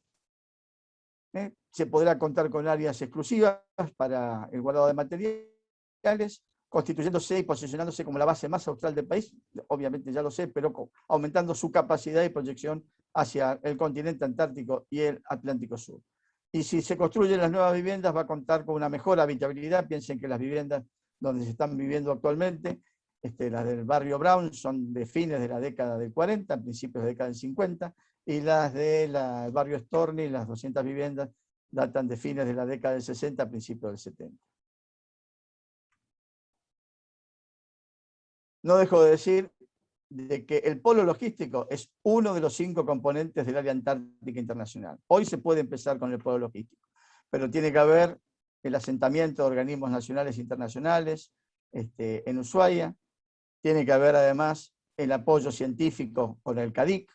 Se podrá contar con áreas exclusivas para el guardado de materiales, constituyéndose y posicionándose como la base más austral del país, obviamente ya lo sé, pero aumentando su capacidad y proyección hacia el continente antártico y el Atlántico Sur. Y si se construyen las nuevas viviendas, va a contar con una mejor habitabilidad. Piensen que las viviendas donde se están viviendo actualmente, las del barrio Brown, son de fines de la década del 40, principios de la década del 50, y las del barrio Storni, las 200 viviendas, datan de fines de la década del 60, principios del 70. No dejo de decir de que el polo logístico es uno de los 5 componentes del área antártica internacional. Hoy se puede empezar con el polo logístico, pero tiene que haber el asentamiento de organismos nacionales e internacionales en Ushuaia, tiene que haber además el apoyo científico con el CADIC,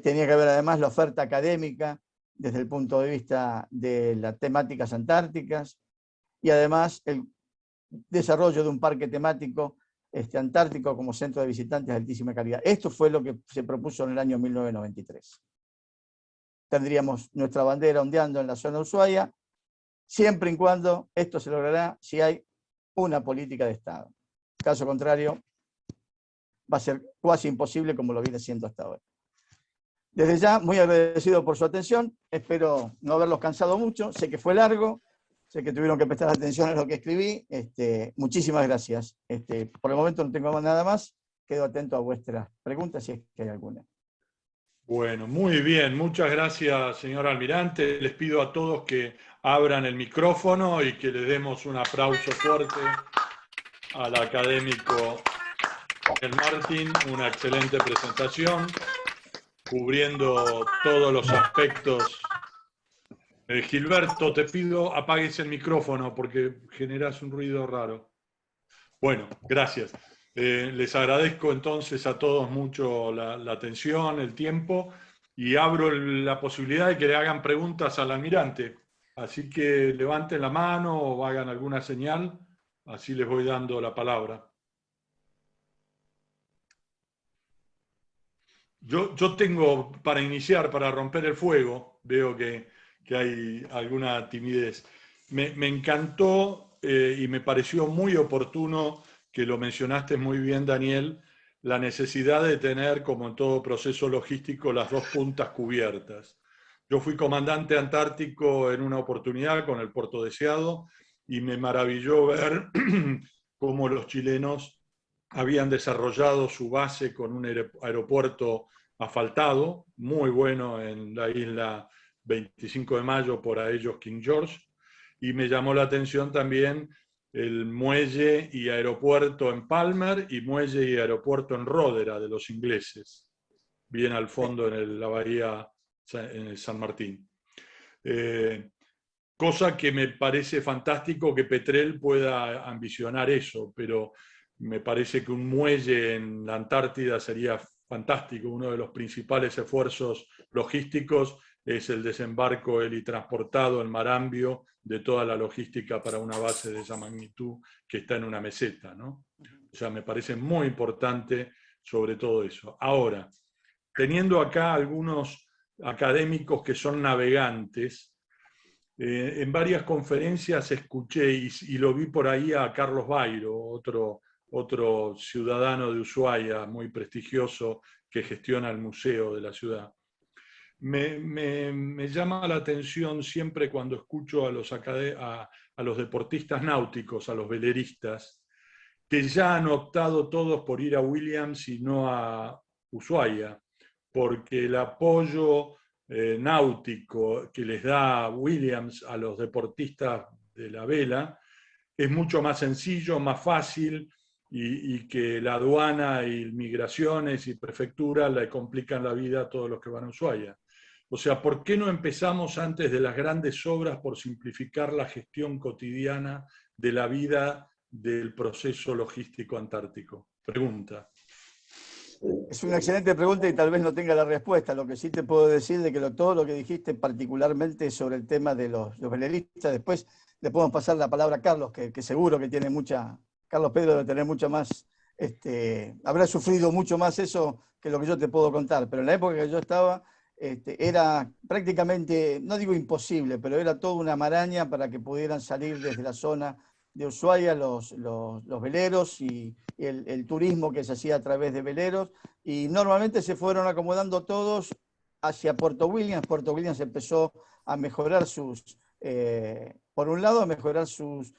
tenía que haber además la oferta académica desde el punto de vista de las temáticas antárticas y además el desarrollo de un parque temático antártico como centro de visitantes de altísima calidad. Esto fue lo que se propuso en el año 1993. Tendríamos nuestra bandera ondeando en la zona de Ushuaia, siempre y cuando esto se logrará si hay una política de Estado. Caso contrario, va a ser casi imposible como lo viene siendo hasta ahora. Desde ya, muy agradecido por su atención, espero no haberlos cansado mucho, sé que fue largo, sé que tuvieron que prestar atención a lo que escribí, muchísimas gracias. Por el momento no tengo nada más, quedo atento a vuestras preguntas si es que hay alguna. Bueno, muy bien, muchas gracias, señor almirante. Les pido a todos que abran el micrófono y que le demos un aplauso fuerte al académico Daniel Martín, una excelente presentación, cubriendo todos los aspectos. Gilberto, te pido apagues el micrófono porque generas un ruido raro. Bueno, gracias. Les agradezco entonces a todos mucho la atención, el tiempo, y abro la posibilidad de que le hagan preguntas al almirante. Así que levanten la mano o hagan alguna señal, así les voy dando la palabra. Yo tengo, para iniciar, para romper el fuego, veo que hay alguna timidez. Me encantó y me pareció muy oportuno que lo mencionaste muy bien, Daniel, la necesidad de tener, como en todo proceso logístico, las dos puntas cubiertas. Yo fui comandante antártico en una oportunidad con el Puerto Deseado y me maravilló ver cómo los chilenos habían desarrollado su base con un aeropuerto asfaltado, muy bueno en la isla 25 de Mayo, por a ellos King George, y me llamó la atención también el muelle y aeropuerto en Palmer y muelle y aeropuerto en Ródera de los ingleses, bien al fondo en la bahía en San Martín. Cosa que me parece fantástico que Petrel pueda ambicionar eso, pero me parece que un muelle en la Antártida sería fantástico. Uno de los principales esfuerzos logísticos es el desembarco helitransportado en Marambio de toda la logística para una base de esa magnitud que está en una meseta, ¿no? O sea, me parece muy importante sobre todo eso. Ahora, teniendo acá algunos académicos que son navegantes, en varias conferencias escuché y lo vi por ahí a Carlos Bairo, otro ciudadano de Ushuaia muy prestigioso que gestiona el museo de la ciudad. Me llama la atención siempre cuando escucho a los deportistas náuticos, a los veleristas, que ya han optado todos por ir a Williams y no a Ushuaia, porque el apoyo náutico que les da Williams a los deportistas de la vela es mucho más sencillo, más fácil, y que la aduana y migraciones y prefectura le complican la vida a todos los que van a Ushuaia. O sea, ¿por qué no empezamos antes de las grandes obras por simplificar la gestión cotidiana de la vida del proceso logístico antártico? Pregunta. Es una excelente pregunta y tal vez no tenga la respuesta. Lo que sí te puedo decir de que todo lo que dijiste, particularmente sobre el tema de los veleristas, después le podemos pasar la palabra a Carlos, que seguro que tiene mucha, Carlos Pedro debe tener mucha más, habrá sufrido mucho más eso que lo que yo te puedo contar, pero en la época que yo estaba era prácticamente, no digo imposible, pero era toda una maraña para que pudieran salir desde la zona de Ushuaia los veleros y el turismo que se hacía a través de veleros, y normalmente se fueron acomodando todos hacia Puerto Williams. Puerto Williams empezó a mejorar por un lado, a mejorar sus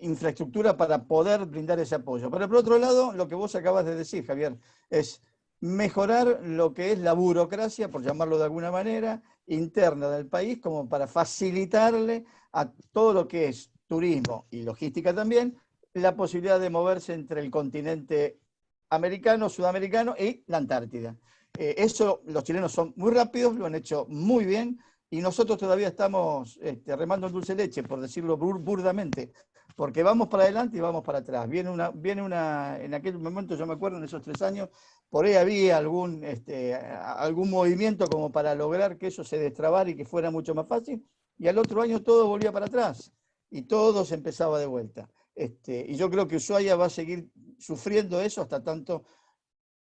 infraestructura para poder brindar ese apoyo. Pero por otro lado, lo que vos acabas de decir, Javier, es mejorar lo que es la burocracia, por llamarlo de alguna manera, interna del país, como para facilitarle a todo lo que es turismo y logística también, la posibilidad de moverse entre el continente americano, sudamericano y la Antártida. Eso los chilenos son muy rápidos, lo han hecho muy bien, y nosotros todavía estamos remando en dulce leche, por decirlo burdamente, porque vamos para adelante y vamos para atrás. En aquel momento, yo me acuerdo, en esos 3 años, por ahí había algún movimiento como para lograr que eso se destrabara y que fuera mucho más fácil, y al otro año todo volvía para atrás, y todo se empezaba de vuelta. Y yo creo que Ushuaia va a seguir sufriendo eso hasta tanto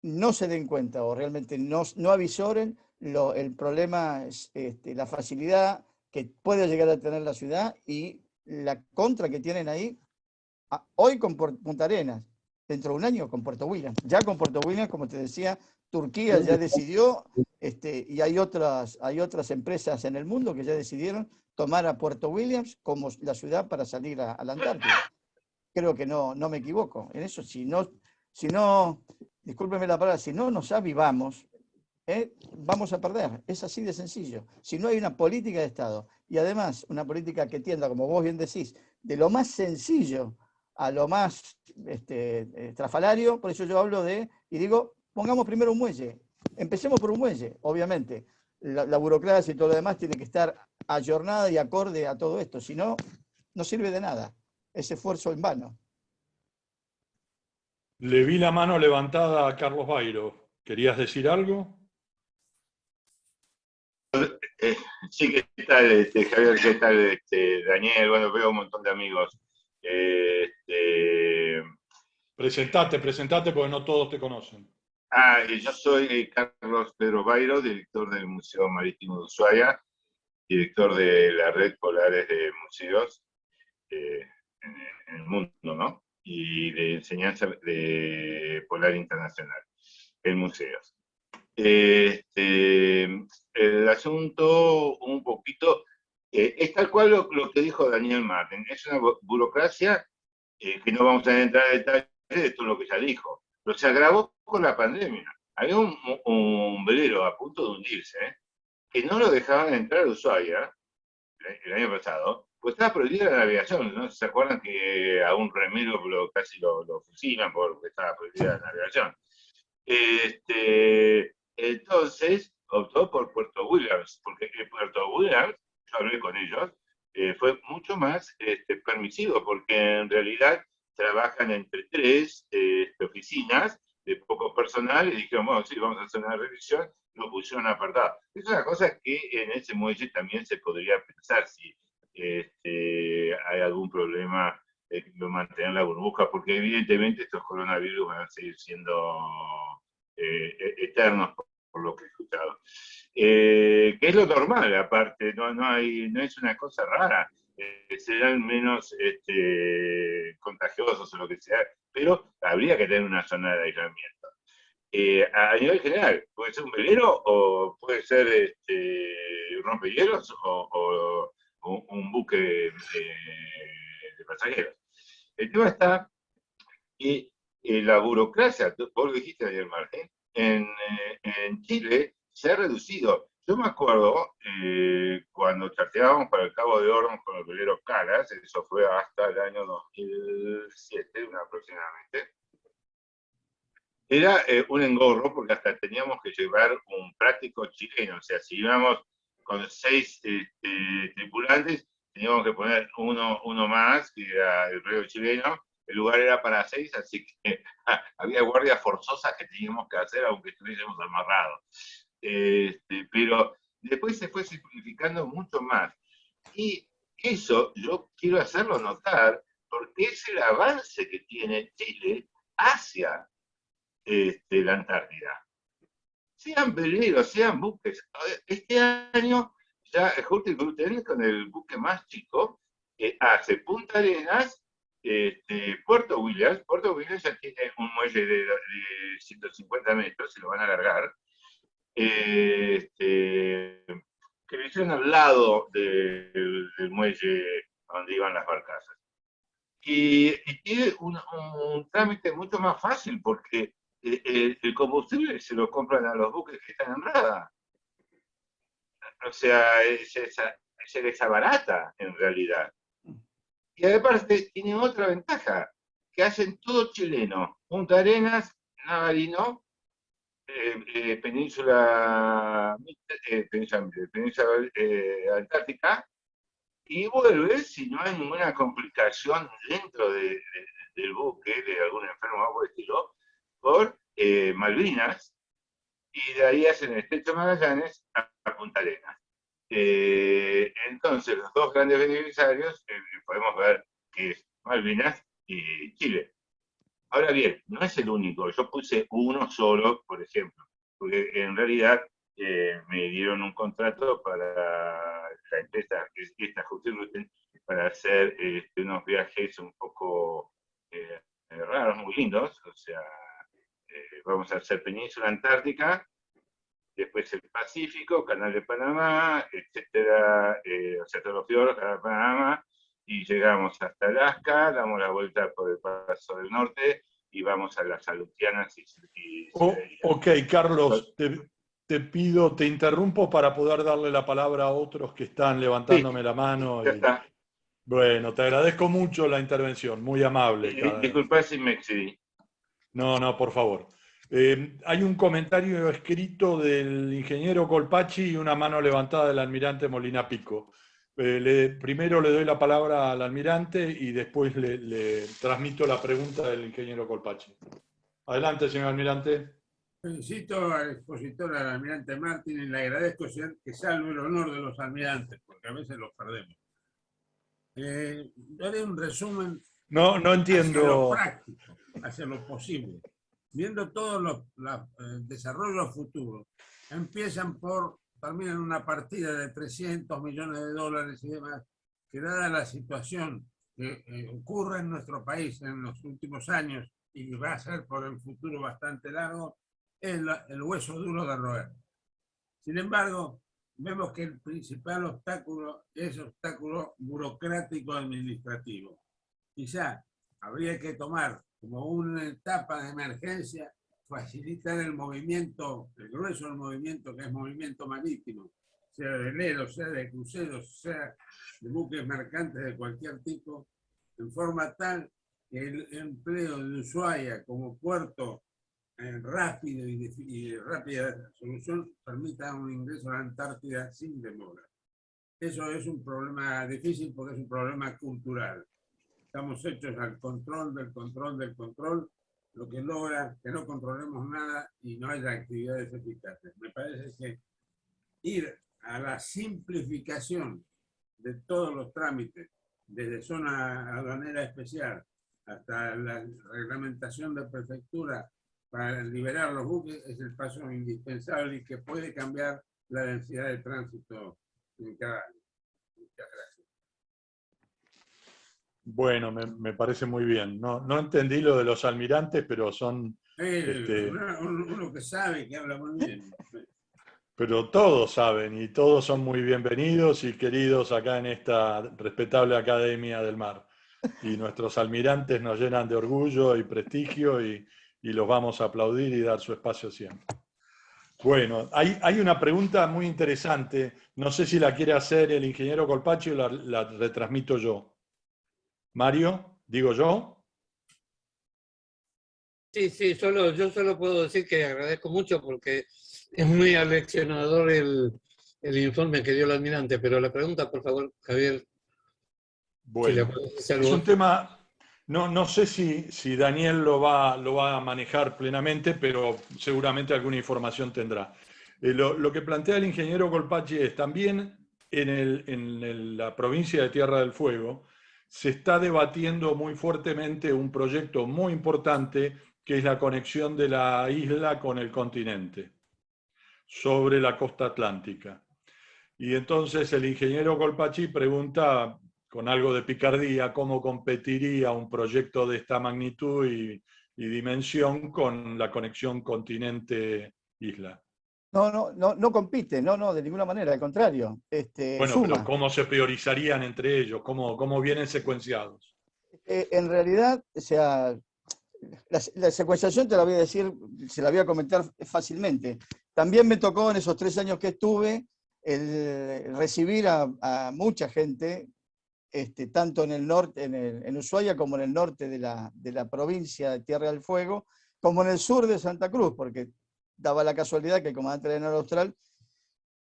no se den cuenta o realmente no avisoren el problema, la facilidad que puede llegar a tener la ciudad y la contra que tienen ahí hoy con Punta Arenas, dentro de un año con Puerto Williams. Ya con Puerto Williams, como te decía, Turquía ya decidió, y hay otras empresas en el mundo que ya decidieron tomar a Puerto Williams como la ciudad para salir a la Antártida. Creo que no me equivoco. En eso, si no, discúlpeme la palabra, si no nos avivamos, vamos a perder. Es así de sencillo. Si no hay una política de Estado, y además una política que tienda, como vos bien decís, de lo más sencillo a lo más estrafalario, por eso yo hablo y digo, pongamos primero un muelle. Empecemos por un muelle, obviamente. La burocracia y todo lo demás tiene que estar ayornada y acorde a todo esto. Si no, no sirve de nada. Ese esfuerzo en vano. Le vi la mano levantada a Carlos Bairo. ¿Querías decir algo? Sí, ¿qué tal, Javier? ¿Qué tal, Daniel? Bueno, veo un montón de amigos. Presentate porque no todos te conocen. Yo soy Carlos Pedro Bairo, director del Museo Marítimo de Ushuaia, director de la Red Polares de Museos en el mundo, ¿no? Y de enseñanza de Polar Internacional en museos. El asunto un poquito es tal cual lo que dijo Daniel Martin. Es una burocracia que no vamos a entrar en detalle de todo lo que ya dijo, pero se agravó con la pandemia. Había un velero a punto de hundirse, que no lo dejaban entrar a Ushuaia el año pasado, pues estaba prohibida la navegación. ¿No se acuerdan que a un remero casi lo fusilan porque estaba prohibida la navegación? Entonces optó por Puerto Williams, porque Puerto Williams, yo hablé con ellos, fue mucho más permisivo, porque en realidad trabajan entre 3 oficinas de poco personal, y dijeron, bueno, sí, vamos a hacer una revisión, lo pusieron apartado. Es una cosa que en ese muelle también se podría pensar si hay algún problema de mantener la burbuja, porque evidentemente estos coronavirus van a seguir siendo eternos, por lo que he escuchado. Que es lo normal, aparte, no es una cosa rara. Serán menos contagiosos o lo que sea, pero habría que tener una zona de aislamiento. A nivel general, puede ser un velero o puede ser rompehielos o un buque de pasajeros. El tema está Y la burocracia, vos lo dijiste ayer, Martín, en Chile se ha reducido. Yo me acuerdo cuando charteábamos para el Cabo de Hornos con los veleros Calas, eso fue hasta el año 2007 aproximadamente, era un engorro porque hasta teníamos que llevar un práctico chileno, o sea, si íbamos con 6 tripulantes, teníamos que poner uno más, que era el reo chileno, el lugar era para 6, así que había guardias forzosas que teníamos que hacer aunque estuviésemos amarrados. Pero después se fue simplificando mucho más. Y eso yo quiero hacerlo notar porque es el avance que tiene Chile hacia la Antártida. Sean veleros, sean buques. Este año ya Hurtigruten, con el buque más chico, hace Punta Arenas, Puerto Williams. Puerto Williams ya tiene un muelle de 150 metros, se lo van a alargar, que lo hicieron al lado del muelle donde iban las barcazas. Y tiene un trámite mucho más fácil porque el combustible se lo compran a los buques que están en rada. O sea, se les abarata en realidad. Y además tiene otra ventaja, que hacen todo chileno. Punta Arenas, Navarino, península Antártica, y vuelve si no hay ninguna complicación dentro del buque, de algún enfermo o algo de estilo, por Malvinas, y de ahí hacen el Estrecho de Magallanes a Punta Arenas. Entonces, los dos grandes beneficiarios podemos ver que es Malvinas y Chile. Ahora bien, no es el único, yo puse uno solo, por ejemplo, porque en realidad me dieron un contrato para la empresa, esta Hurtigruten, para hacer unos viajes un poco raros, muy lindos, o sea, vamos a hacer Península Antártica, después el Pacífico, Canal de Panamá, etcétera, o sea, todos los fiordos, Canal de Panamá, y llegamos hasta Alaska, damos la vuelta por el Paso del Norte y vamos a las Aleutianas Ok, Carlos, te pido, te interrumpo para poder darle la palabra a otros que están levantándome la mano. Ya está. Bueno, te agradezco mucho la intervención, muy amable. Disculpa si me excedí. No, por favor. Hay un comentario escrito del ingeniero Colpacci y una mano levantada del almirante Molina Pico. Primero le doy la palabra al almirante y después le transmito la pregunta del ingeniero Colpacci. Adelante, señor almirante. Felicito al expositor, al almirante Martín, y le agradezco que salve el honor de los almirantes, porque a veces los perdemos. Daré un resumen. No entiendo. Hacia lo práctico, hacia lo posible. Viendo todos los desarrollos futuros, terminan una partida de 300 millones de dólares y demás, que dada la situación que ocurre en nuestro país en los últimos años y va a ser por el futuro bastante largo, es el hueso duro de roer. Sin embargo, vemos que el principal obstáculo es obstáculo burocrático-administrativo. Quizá habría que tomar como una etapa de emergencia, facilitar el movimiento, el grueso del movimiento, que es movimiento marítimo, sea de veleros, sea de cruceros, sea de buques mercantes de cualquier tipo, en forma tal que el empleo de Ushuaia como puerto rápido y de rápida solución permita un ingreso a la Antártida sin demora. Eso es un problema difícil porque es un problema cultural. Estamos hechos al control del control del control, lo que logra que no controlemos nada y no haya actividades eficaces. Me parece que ir a la simplificación de todos los trámites, desde zona aduanera especial hasta la reglamentación de prefectura para liberar los buques, es el paso indispensable y que puede cambiar la densidad de tránsito en cada año. Muchas gracias. Bueno, me parece muy bien. No entendí lo de los almirantes, pero son... Uno que sabe, que habla muy bien. Pero todos saben y todos son muy bienvenidos y queridos acá en esta respetable Academia del Mar. y nuestros almirantes nos llenan de orgullo y prestigio y los vamos a aplaudir y dar su espacio siempre. Bueno, hay una pregunta muy interesante, no sé si la quiere hacer el ingeniero Colpacci o la retransmito yo. Mario, digo yo. Sí, yo solo puedo decir que agradezco mucho porque es muy aleccionador el informe que dio el almirante, pero la pregunta, por favor, Javier, si le Bueno, puedes hacer es algo. un tema, no sé si Daniel lo va a manejar plenamente, pero seguramente alguna información tendrá. Lo que plantea el ingeniero Colpacci es también la provincia de Tierra del Fuego se está debatiendo muy fuertemente un proyecto muy importante que es la conexión de la isla con el continente sobre la costa atlántica. Y entonces el ingeniero Colpacci pregunta con algo de picardía cómo competiría un proyecto de esta magnitud y dimensión con la conexión continente-isla. No compite, no, de ninguna manera, al contrario, Bueno, pero suma. ¿cómo se priorizarían entre ellos? ¿Cómo vienen secuenciados? En realidad, o sea, la secuenciación te la voy a decir, se la voy a comentar fácilmente. También me tocó en esos 3 años que estuve el recibir a mucha gente, tanto en el norte, en Ushuaia, como en el norte de la provincia de Tierra del Fuego, como en el sur de Santa Cruz, porque daba la casualidad que el comandante del Austral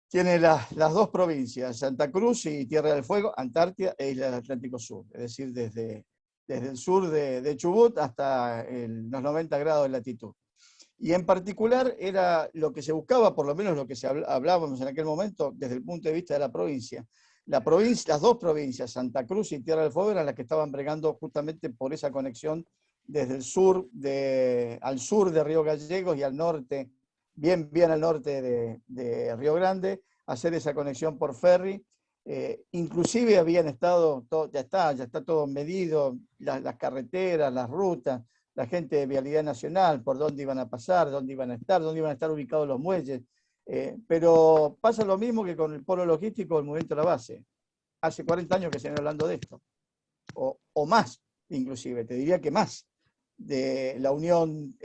tiene las dos provincias, Santa Cruz y Tierra del Fuego, Antártida e Isla del Atlántico Sur, es decir, desde el sur de Chubut hasta los 90 grados de latitud. Y en particular era lo que se buscaba, por lo menos lo que hablábamos en aquel momento, desde el punto de vista de la provincia. Las dos provincias, Santa Cruz y Tierra del Fuego, eran las que estaban bregando justamente por esa conexión desde el sur, al sur de Río Gallegos y al norte, bien al norte de Río Grande, hacer esa conexión por ferry. Inclusive habían estado, ya está todo medido, las carreteras, las rutas, la gente de Vialidad Nacional, por dónde iban a pasar, dónde iban a estar ubicados los muelles. Pero pasa lo mismo que con el polo logístico del movimiento de la base. Hace 40 años que se viene hablando de esto, o más, inclusive, te diría que más, de la unión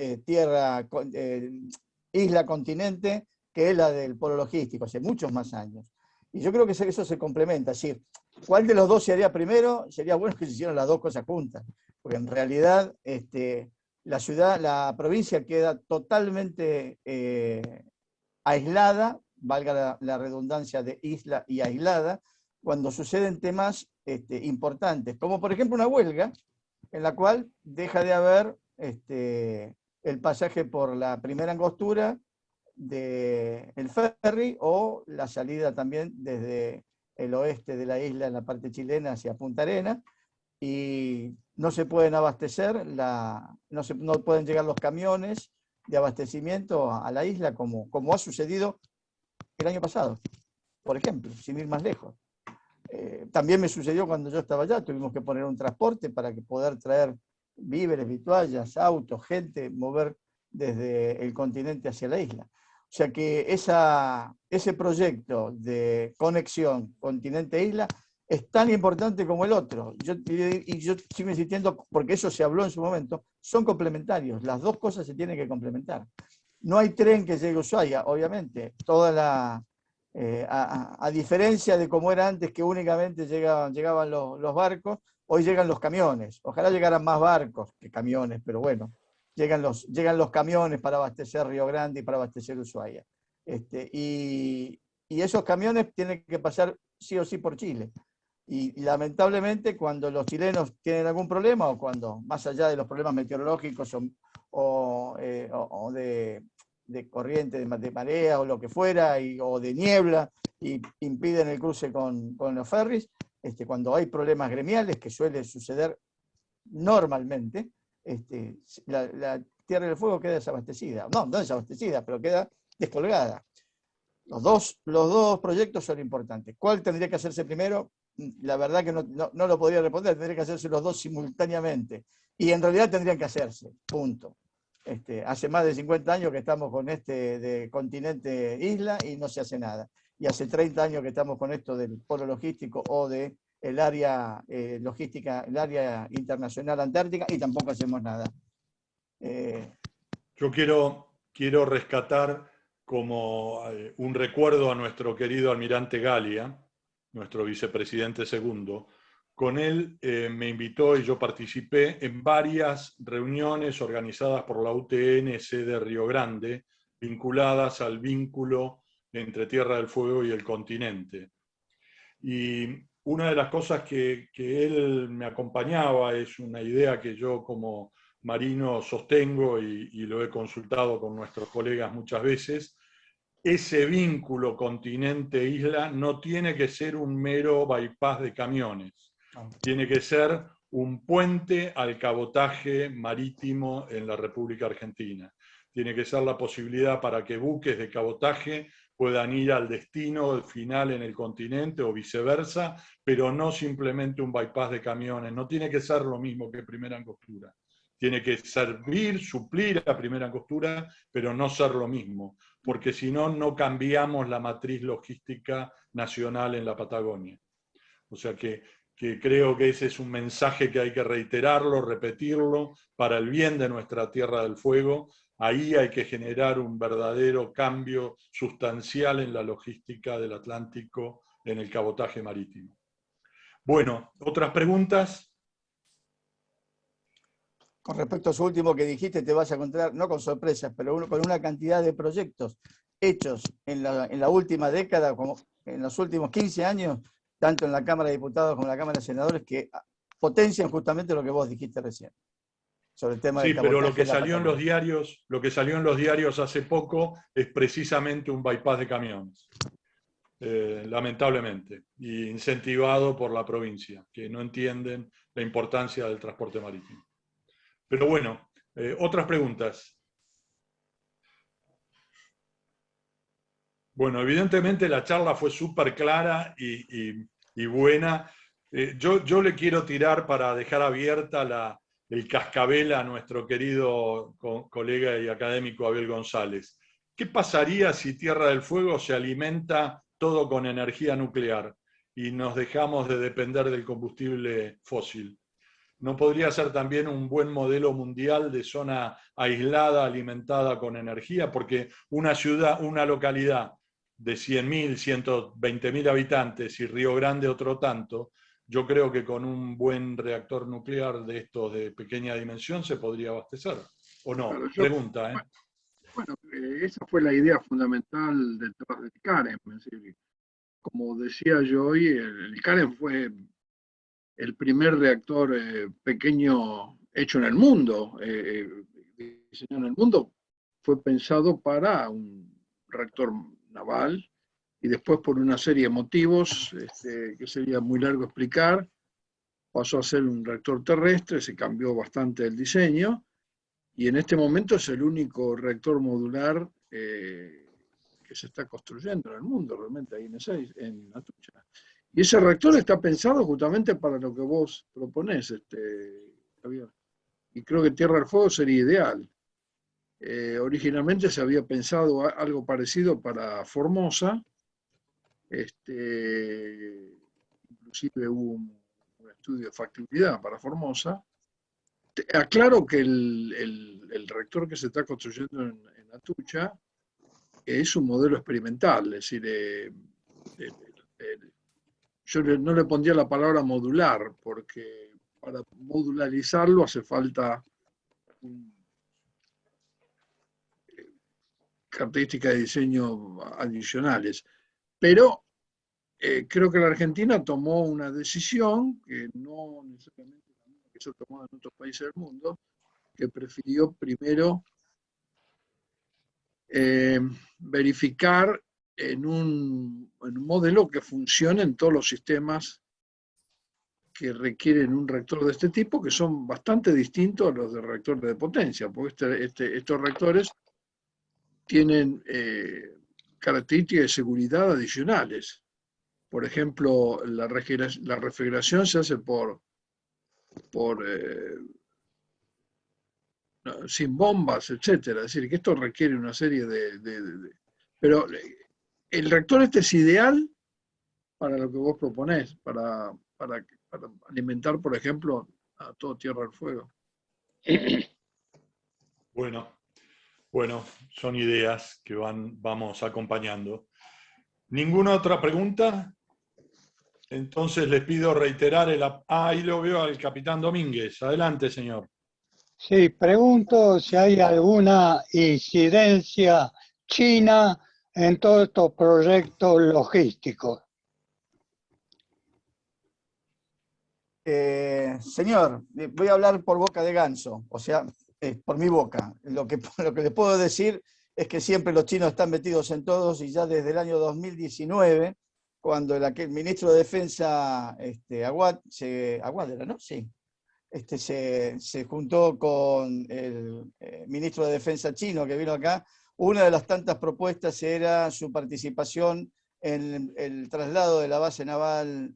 isla-continente, que es la del polo logístico, hace muchos más años. Y yo creo que eso se complementa. Es decir, ¿cuál de los dos se haría primero? Sería bueno que se hicieran las dos cosas juntas, porque en realidad la provincia queda totalmente aislada, valga la redundancia de isla y aislada, cuando suceden temas importantes, como por ejemplo una huelga, en la cual deja de haber el pasaje por la primera angostura del ferry o la salida también desde el oeste de la isla en la parte chilena hacia Punta Arenas, y no se pueden abastecer, no pueden llegar los camiones de abastecimiento a la isla como ha sucedido el año pasado, por ejemplo, sin ir más lejos. También me sucedió cuando yo estaba allá, tuvimos que poner un transporte para poder traer víveres, vituallas, autos, gente, mover desde el continente hacia la isla. O sea que ese proyecto de conexión continente-isla es tan importante como el otro. Yo sigo insistiendo, porque eso se habló en su momento, son complementarios, las dos cosas se tienen que complementar. No hay tren que llegue a Ushuaia, obviamente, a diferencia de cómo era antes, que únicamente llegaban los barcos, hoy llegan los camiones. Ojalá llegaran más barcos que camiones, pero bueno, llegan los camiones para abastecer Río Grande y para abastecer Ushuaia. Y esos camiones tienen que pasar sí o sí por Chile. Y lamentablemente cuando los chilenos tienen algún problema, o cuando, más allá de los problemas meteorológicos o de corriente de marea o lo que fuera, o de niebla, y impiden el cruce con los ferries, cuando hay problemas gremiales, que suele suceder normalmente, la Tierra del Fuego queda desabastecida. No desabastecida, pero queda descolgada. Los dos proyectos son importantes. ¿Cuál tendría que hacerse primero? La verdad que no lo podría responder, tendría que hacerse los dos simultáneamente. Y en realidad tendrían que hacerse, punto. Hace más de 50 años que estamos con de continente isla y no se hace nada. y hace 30 años que estamos con esto del polo logístico o de el área logística, el área internacional antártica, y tampoco hacemos nada. Yo quiero rescatar como un recuerdo a nuestro querido almirante Galia, nuestro vicepresidente segundo. Con él me invitó y yo participé en varias reuniones organizadas por la UTN sede Río Grande, vinculadas al vínculo entre Tierra del Fuego y el continente. Y una de las cosas que él me acompañaba es una idea que yo como marino sostengo y lo he consultado con nuestros colegas muchas veces. Ese vínculo continente-isla no tiene que ser un mero bypass de camiones, tiene que ser un puente al cabotaje marítimo en la República Argentina. Tiene que ser la posibilidad para que buques de cabotaje puedan ir al destino final en el continente o viceversa, pero no simplemente un bypass de camiones. No tiene que ser lo mismo que primera angostura. Tiene que servir, suplir a primera angostura, pero no ser lo mismo, porque si no, no cambiamos la matriz logística nacional en la Patagonia. O sea que creo que ese es un mensaje que hay que reiterarlo, repetirlo, para el bien de nuestra Tierra del Fuego. Ahí hay que generar un verdadero cambio sustancial en la logística del Atlántico, en el cabotaje marítimo. Bueno, ¿otras preguntas? Con respecto a su último que dijiste, te vas a encontrar, no con sorpresas, pero con una cantidad de proyectos hechos en la última década, como en los últimos 15 años, tanto en la Cámara de Diputados como en la Cámara de Senadores, que potencian justamente lo que vos dijiste recién, sobre el tema del cabotaje. Sí, pero lo que salió en los diarios hace poco es precisamente un bypass de camiones. Lamentablemente, y incentivado por la provincia, que no entienden la importancia del transporte marítimo. Pero bueno, otras preguntas. Bueno, evidentemente la charla fue súper clara y buena. Yo le quiero tirar para dejar abierta el cascabel a nuestro querido colega y académico Abel González. ¿Qué pasaría si Tierra del Fuego se alimenta todo con energía nuclear y nos dejamos de depender del combustible fósil? ¿No podría ser también un buen modelo mundial de zona aislada, alimentada con energía? Porque una ciudad, una localidad de 100.000, 120.000 habitantes y Río Grande otro tanto, yo creo que con un buen reactor nuclear de estos de pequeña dimensión se podría abastecer. ¿O no? Claro, pregunta, ¿eh? Bueno, esa fue la idea fundamental detrás del CAREM. Es decir, como decía yo hoy, el CAREM fue el primer reactor pequeño hecho en el mundo, diseñado en el mundo, fue pensado para un reactor naval y después por una serie de motivos que sería muy largo explicar, pasó a ser un reactor terrestre, se cambió bastante el diseño y en este momento es el único reactor modular que se está construyendo en el mundo, realmente ahí en Atucha. Y ese reactor está pensado justamente para lo que vos proponés, Javier. Y creo que Tierra del Fuego sería ideal. Originalmente se había pensado algo parecido para Formosa. Inclusive hubo un estudio de factibilidad para Formosa. Aclaro que el reactor que se está construyendo en Atucha es un modelo experimental, es decir, yo no le pondría la palabra modular, porque para modularizarlo hace falta características de diseño adicionales. Pero creo que la Argentina tomó una decisión que no necesariamente que se ha tomado en otros países del mundo, que prefirió primero verificar en un modelo que funcione en todos los sistemas que requieren un reactor de este tipo, que son bastante distintos a los de reactores de potencia, porque estos reactores tienen características de seguridad adicionales. Por ejemplo, la refrigeración se hace sin bombas, etc. Es decir, que esto requiere una serie pero el reactor este es ideal para lo que vos proponés, para alimentar, por ejemplo, a todo Tierra del Fuego. Bueno, son ideas que vamos acompañando. ¿Ninguna otra pregunta? Entonces les pido reiterar ahí lo veo al capitán Domínguez. Adelante, señor. Sí, pregunto si hay alguna incidencia china en todos estos proyectos logísticos. Señor, voy a hablar por boca de ganso, o sea, por mi boca. Lo que les puedo decir es que siempre los chinos están metidos en todos y ya desde el año 2019, cuando el ministro de Defensa, Aguad era, ¿no? Sí. Se juntó con el ministro de Defensa chino que vino acá. Una de las tantas propuestas era su participación en el traslado de la base naval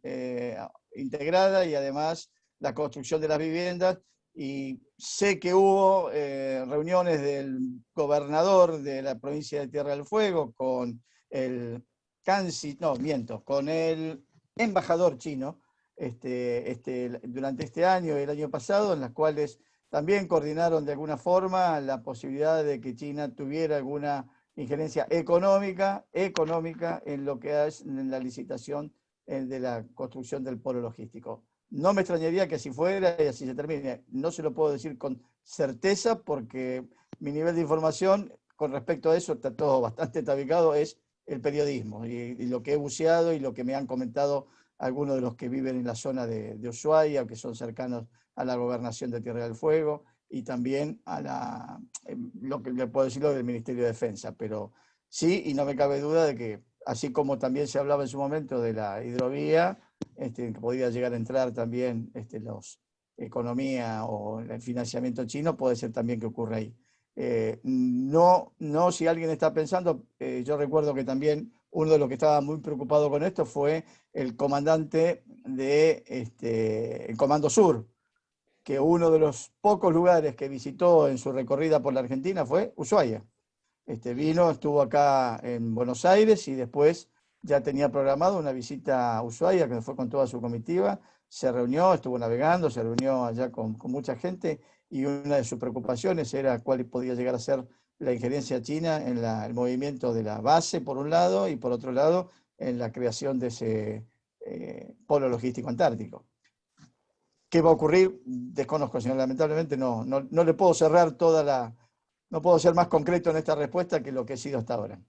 integrada y además la construcción de las viviendas. Y sé que hubo reuniones del gobernador de la provincia de Tierra del Fuego con el con el embajador chino durante este año y el año pasado, en las cuales también coordinaron de alguna forma la posibilidad de que China tuviera alguna injerencia económica en lo que es en la licitación de la construcción del polo logístico. No me extrañaría que así fuera y así se termine. No se lo puedo decir con certeza porque mi nivel de información con respecto a eso está todo bastante tabicado, es el periodismo y lo que he buceado y lo que me han comentado algunos de los que viven en la zona de Ushuaia, que son cercanos a la gobernación de Tierra del Fuego, y también a lo que le puedo decir del Ministerio de Defensa. Pero sí, y no me cabe duda de que, así como también se hablaba en su momento de la hidrovía, que podía llegar a entrar también los economía o el financiamiento chino, puede ser también que ocurra ahí. No, si alguien está pensando, yo recuerdo que también uno de los que estaba muy preocupado con esto fue el comandante de el Comando Sur, que uno de los pocos lugares que visitó en su recorrida por la Argentina fue Ushuaia. Vino, estuvo acá en Buenos Aires y después ya tenía programado una visita a Ushuaia, que fue con toda su comitiva, se reunió, estuvo navegando, se reunió allá con mucha gente, y una de sus preocupaciones era cuál podía llegar a ser la injerencia china en el movimiento de la base, por un lado, y por otro lado, en la creación de ese polo logístico antártico. ¿Qué va a ocurrir? Desconozco, señor. Lamentablemente no le puedo cerrar no puedo ser más concreto en esta respuesta que lo que he sido hasta ahora.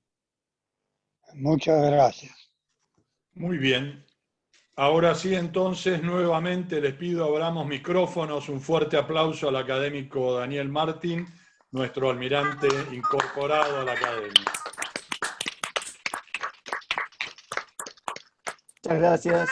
Muchas gracias. Muy bien. Ahora sí, entonces, nuevamente les pido, abramos micrófonos, un fuerte aplauso al académico Daniel Martín, nuestro almirante incorporado a la academia. Muchas gracias.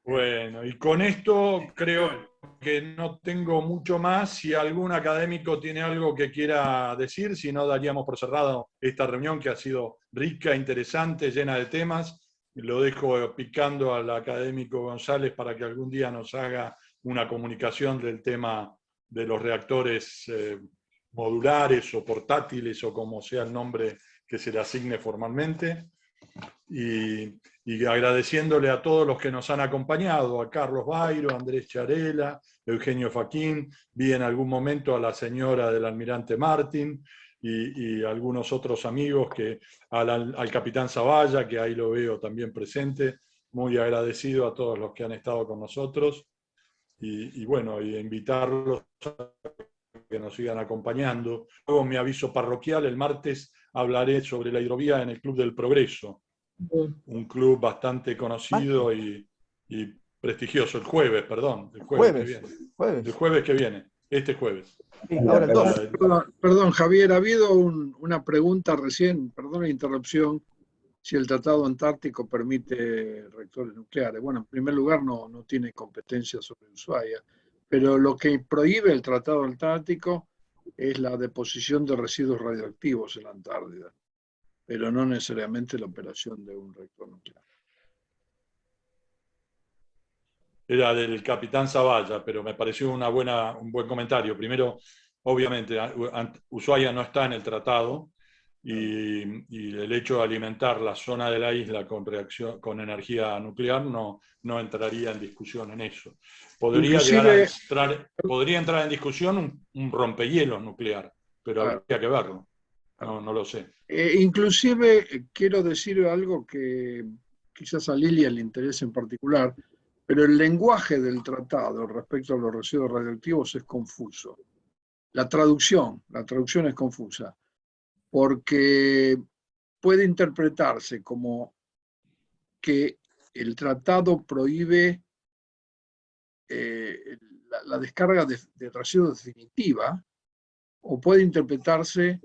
Bueno, y con esto creo que no tengo mucho más. Si algún académico tiene algo que quiera decir, si no, daríamos por cerrado esta reunión que ha sido rica, interesante, llena de temas. Lo dejo picando al académico González para que algún día nos haga una comunicación del tema de los reactores modulares o portátiles o como sea el nombre que se le asigne formalmente. Y agradeciéndole a todos los que nos han acompañado, a Carlos Bairo, a Andrés Charela, Eugenio Faquín, vi en algún momento a la señora del almirante Martín, y algunos otros amigos, al capitán Zavalla, que ahí lo veo también presente, muy agradecido a todos los que han estado con nosotros, y bueno, y invitarlos a que nos sigan acompañando. Luego mi aviso parroquial, el martes hablaré sobre la hidrovía en el Club del Progreso, un club bastante conocido y prestigioso, el jueves que viene, este jueves. Sí, ahora el 2. Perdón, Javier, ha habido una pregunta recién, perdón la interrupción, si el Tratado Antártico permite reactores nucleares. Bueno, en primer lugar no tiene competencia sobre Ushuaia, pero lo que prohíbe el Tratado Antártico es la deposición de residuos radioactivos en la Antártida, pero no necesariamente la operación de un reactor nuclear. Era del capitán Zavalla, pero me pareció un buen comentario. Primero, obviamente, Ushuaia no está en el tratado, y el hecho de alimentar la zona de la isla con energía nuclear no entraría en discusión en eso. Podría entrar en discusión un rompehielos nuclear, pero habría que verlo. No lo sé. Inclusive quiero decir algo que quizás a Lilia le interese en particular, pero el lenguaje del tratado respecto a los residuos radioactivos es confuso. La traducción es confusa, porque puede interpretarse como que el tratado prohíbe la descarga de residuos definitiva, o puede interpretarse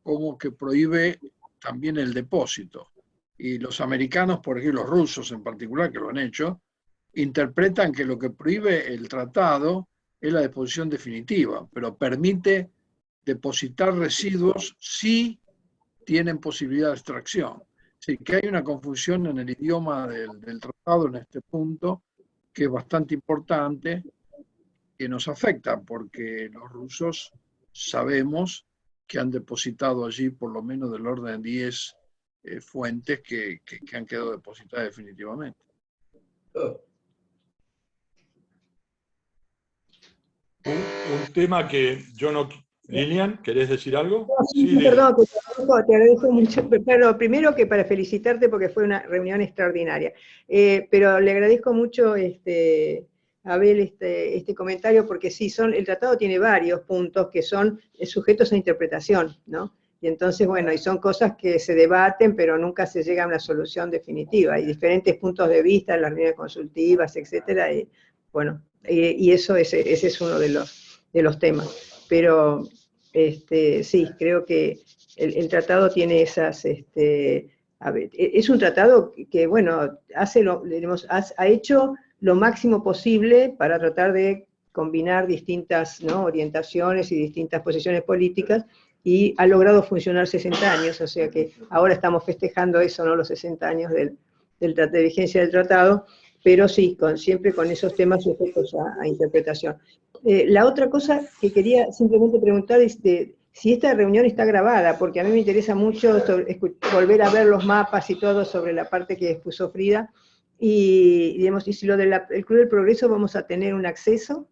como que prohíbe también el depósito. Y los americanos, por ejemplo, los rusos en particular, que lo han hecho, interpretan que lo que prohíbe el tratado es la deposición definitiva, pero permite depositar residuos si tienen posibilidad de extracción. Así que hay una confusión en el idioma del tratado en este punto, que es bastante importante, que nos afecta, porque los rusos sabemos que han depositado allí por lo menos del orden de 10 fuentes que han quedado depositadas definitivamente. Un tema que yo no... Lilian, ¿querés decir algo? Sí, perdón, te agradezco mucho. Pero primero que para felicitarte porque fue una reunión extraordinaria. Pero le agradezco mucho Abel este comentario porque sí, el tratado tiene varios puntos que son sujetos a interpretación, ¿no? Y entonces, bueno, y son cosas que se debaten, pero nunca se llega a una solución definitiva. Hay diferentes puntos de vista en las reuniones consultivas, etcétera. Y, bueno, y ese es uno de los temas. Pero sí, creo que el tratado tiene esas... a ver, es un tratado que bueno, ha hecho lo máximo posible para tratar de combinar distintas, ¿no?, orientaciones y distintas posiciones políticas, y ha logrado funcionar 60 años, o sea que ahora estamos festejando eso, ¿no?, los 60 años de vigencia del tratado, pero sí, siempre con esos temas sujetos a interpretación. La otra cosa que quería simplemente preguntar es si esta reunión está grabada, porque a mí me interesa mucho volver a ver los mapas y todo sobre la parte que expuso Frida, y si lo del Club del Progreso vamos a tener un acceso.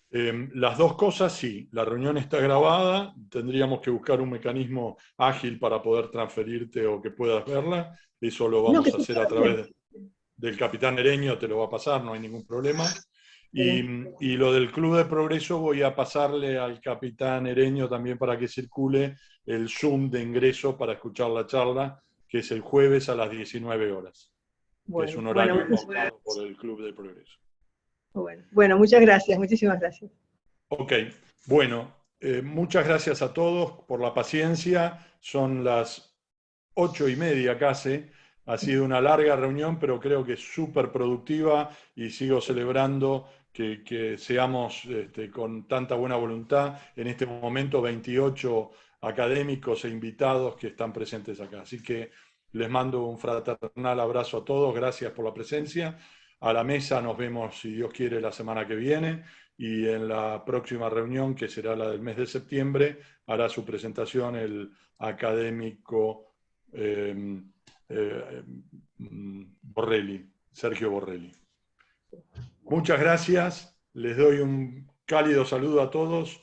Las dos cosas sí, la reunión está grabada, tendríamos que buscar un mecanismo ágil para poder transferirte o que puedas verla, eso lo vamos a hacer a través del capitán Ereño, te lo va a pasar, no hay ningún problema. Y lo del Club de Progreso voy a pasarle al capitán Ereño también para que circule el Zoom de ingreso para escuchar la charla, que es el jueves a las 19 horas, que es un horario pautado por el Club de Progreso. Bueno, muchas gracias, muchísimas gracias. Ok, bueno, muchas gracias a todos por la paciencia, son las 8:30 casi. Ha sido una larga reunión, pero creo que es súper productiva y sigo celebrando que seamos con tanta buena voluntad. En este momento 28 académicos e invitados que están presentes acá. Así que les mando un fraternal abrazo a todos. Gracias por la presencia. A la mesa nos vemos, si Dios quiere, la semana que viene. Y en la próxima reunión, que será la del mes de septiembre, hará su presentación el académico Borrelli, Sergio Borrelli. Muchas gracias, les doy un cálido saludo a todos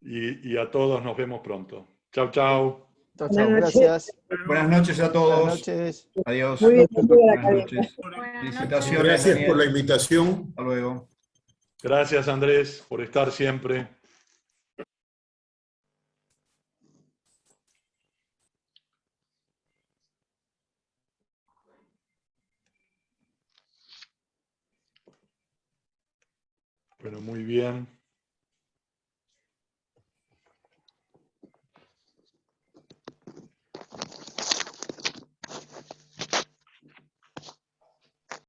y a todos nos vemos pronto. Chau, chau. Chao, chao, gracias. Buenas noches a todos. Buenas noches. Adiós. Muy bien, Buenas noches. Felicitaciones. Gracias por la Daniel. invitación. Hasta luego. Gracias, Andrés, por estar siempre. Bueno, muy bien.